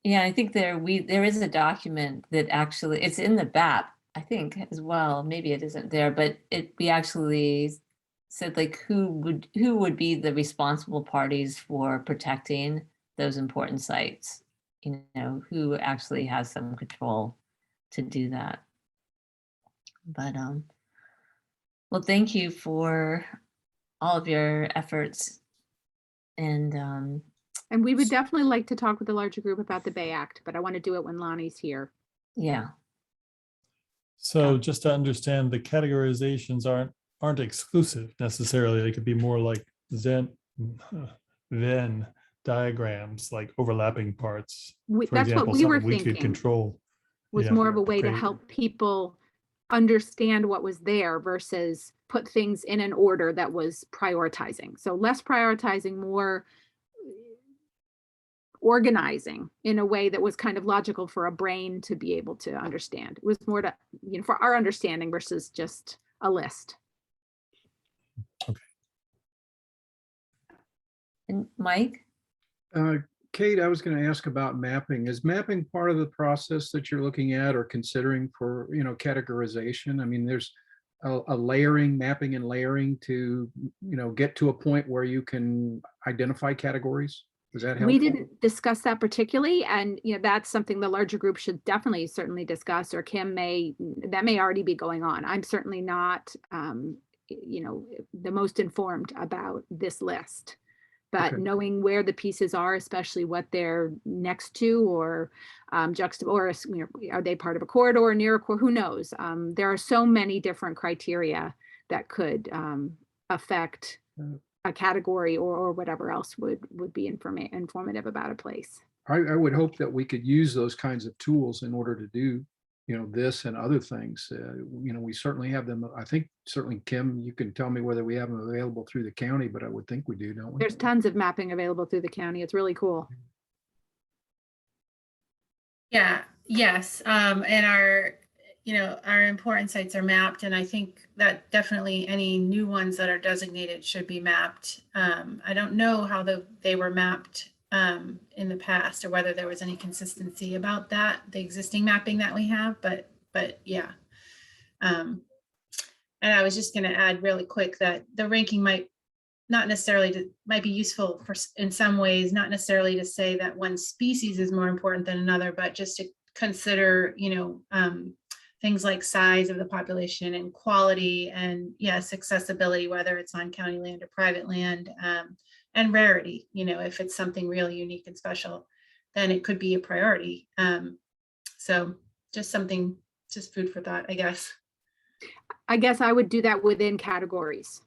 Yeah, I think there is a document that actually, it's in the BAP, I think, as well. Maybe it isn't there, but we actually said like who would be the responsible parties for protecting those important sites, who actually has some control to do that. But well, thank you for all of your efforts. And we would definitely like to talk with the larger group about the Bay Act, but I want to do it when Lonnie's here. Yeah. So just to understand, the categorizations aren't exclusive necessarily. They could be more like Venn diagrams, like overlapping parts. For That's example, what we were something we thinking. could control. Was Yeah, more of a way to great. help people understand what was there versus put things in an order that was prioritizing. So less prioritizing, more organizing in a way that was kind of logical for a brain to be able to understand. It was more to, for our understanding versus just a list. And Mike? Kate, I was going to ask about mapping. Is mapping part of the process that you're looking at or considering for, categorization? I mean, there's a layering, mapping and layering to, get to a point where you can identify categories. Is that helpful? We didn't discuss that particularly, and that's something the larger group should definitely certainly discuss, or Kim that may already be going on. I'm certainly not, the most informed about this list, but Okay. knowing where the pieces are, especially what they're next to or or are they part of a corridor or near a corridor? Who knows? There are so many different criteria that could affect a category or whatever else would be informative about a place. I would hope that we could use those kinds of tools in order to do, this and other things. We certainly have them. I think certainly, Kim, you can tell me whether we have them available through the county, but I would think we do, don't we? There's tons of mapping available through the county. It's really cool. Yeah, yes. And our important sites are mapped, and I think that definitely any new ones that are designated should be mapped. I don't know how they were mapped in the past, or whether there was any consistency about that, the existing mapping that we have, but yeah. And I was just going to add really quick that the ranking might be useful in some ways, not necessarily to say that one species is more important than another, but just to consider, things like size of the population and quality, and yes, accessibility, whether it's on county land or private land, and rarity. If it's something really unique and special, then it could be a priority. So just food for thought, I guess. I guess I would do that within categories.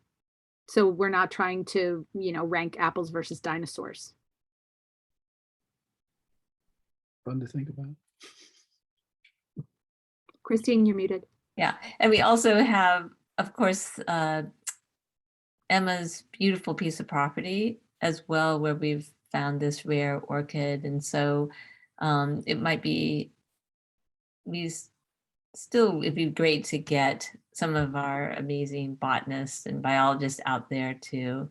So we're not trying to, rank apples versus dinosaurs. Fun to think about. Christine, you're muted. Yeah, and we also have, of course, Emma's beautiful piece of property as well, where we've found this rare orchid. And so it might be, it'd be great to get some of our amazing botanists and biologists out there to,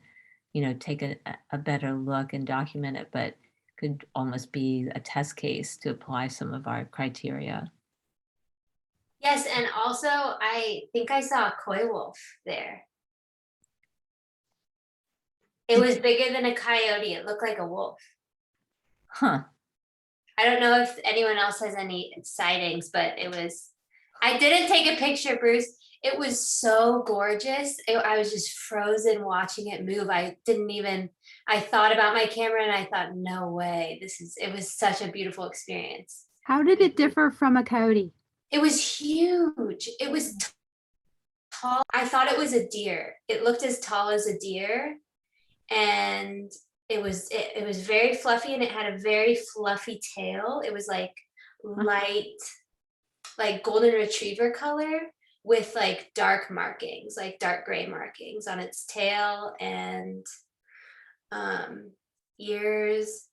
take a better look and document it, but could almost be a test case to apply some of our criteria. Yes, and also I think I saw a koi wolf there. It was bigger than a coyote. It looked like a wolf. Huh. I don't know if anyone else has any sightings, but I didn't take a picture, Bruce. It was so gorgeous. I was just frozen watching it move. I thought about my camera and I thought, no way. It was such a beautiful experience. How did it differ from a coyote? It was huge. It was tall. I thought it was a deer. It looked as tall as a deer. And it was very fluffy, and it had a very fluffy tail. It was like light, like golden retriever color with like dark markings, like dark gray markings on its tail and ears.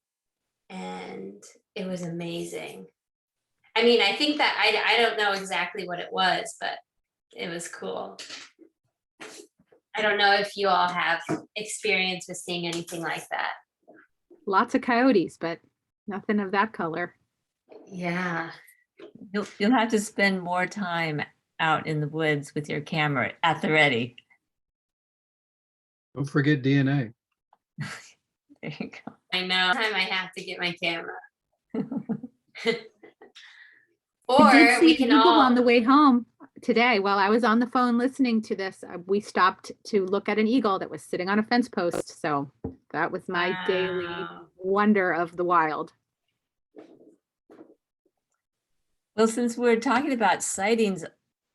And it was amazing. I mean, I think that I don't know exactly what it was, but it was cool. I don't know if you all have experience with seeing anything like that. Lots of coyotes, but nothing of that color. Yeah. You'll have to spend more time out in the woods with your camera at the ready. Don't forget DNA. There you go. I know. Time I have to get my camera. I did Or see we an can eagle all on the way home today while I was on the phone listening to this. We stopped to look at an eagle that was sitting on a fence post. So that was my daily Wow. wonder of the wild. Well, since we're talking about sightings,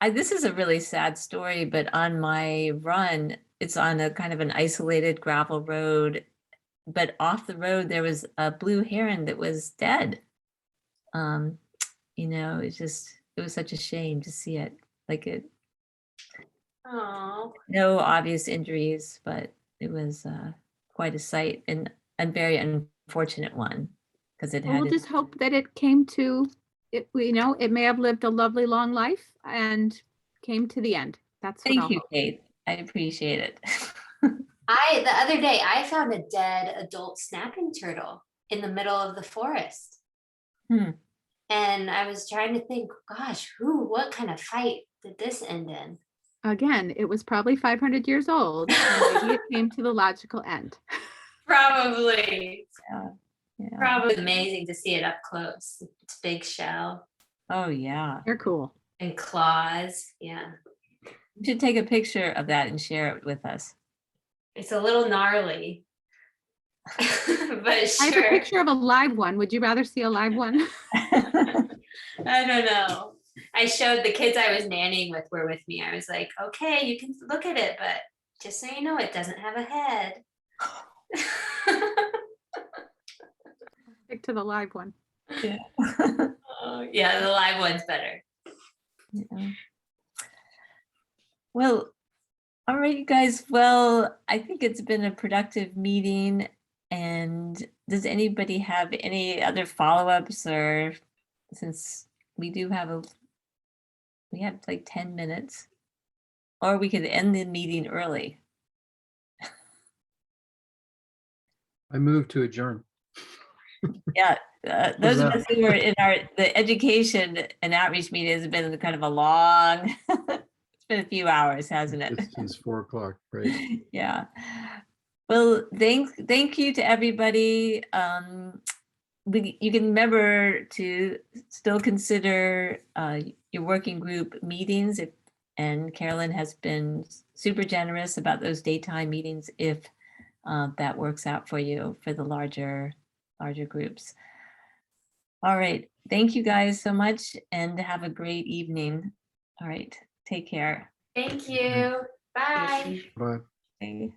this is a really sad story, but on my run, it's on a kind of an isolated gravel road, but off the road, there was a blue heron that was dead. It was such a shame to see it. Oh. No obvious injuries, but it was quite a sight and a very unfortunate one. because it Well, had. we'll just hope that it came to, it, you know, it may have lived a lovely long life and came to the end. That's what I'll Thank you, hope. Kate. I appreciate it. The other day I found a dead adult snapping turtle in the middle of the forest. Hmm. And I was trying to think, gosh, what kind of fight did this end in? Again, it was probably 500 years old, and maybe it came to the logical end. Probably. Yeah. Probably amazing to see it up close. Its big shell Oh, yeah. They're cool. and claws. Yeah. You should take a picture of that and share it with us. It's a little gnarly. But I have a sure. picture of a live one. Would you rather see a live one? I don't know. I showed the kids I was nannying with were with me. I was like, okay, you can look at it, but just so you know, it doesn't have a head. Stick to the live one. Yeah. Oh, yeah, the live one's better. Yeah. Well, all right, you guys. Well, I think it's been a productive meeting. And does anybody have any other follow-ups, or since we do have we have like 10 minutes, or we could end the meeting early. I move to adjourn. Yeah, those of that? us who were in the education and outreach meeting has been kind of a long, it's been a few hours, hasn't it? This is 4 o'clock, right? Yeah. Well, thank you to everybody. You can remember to still consider your working group meetings, and Carolyn has been super generous about those daytime meetings if that works out for you for the larger groups. All right. Thank you guys so much, and have a great evening. All right. Take care. Thank you. Bye. Bye. Okay.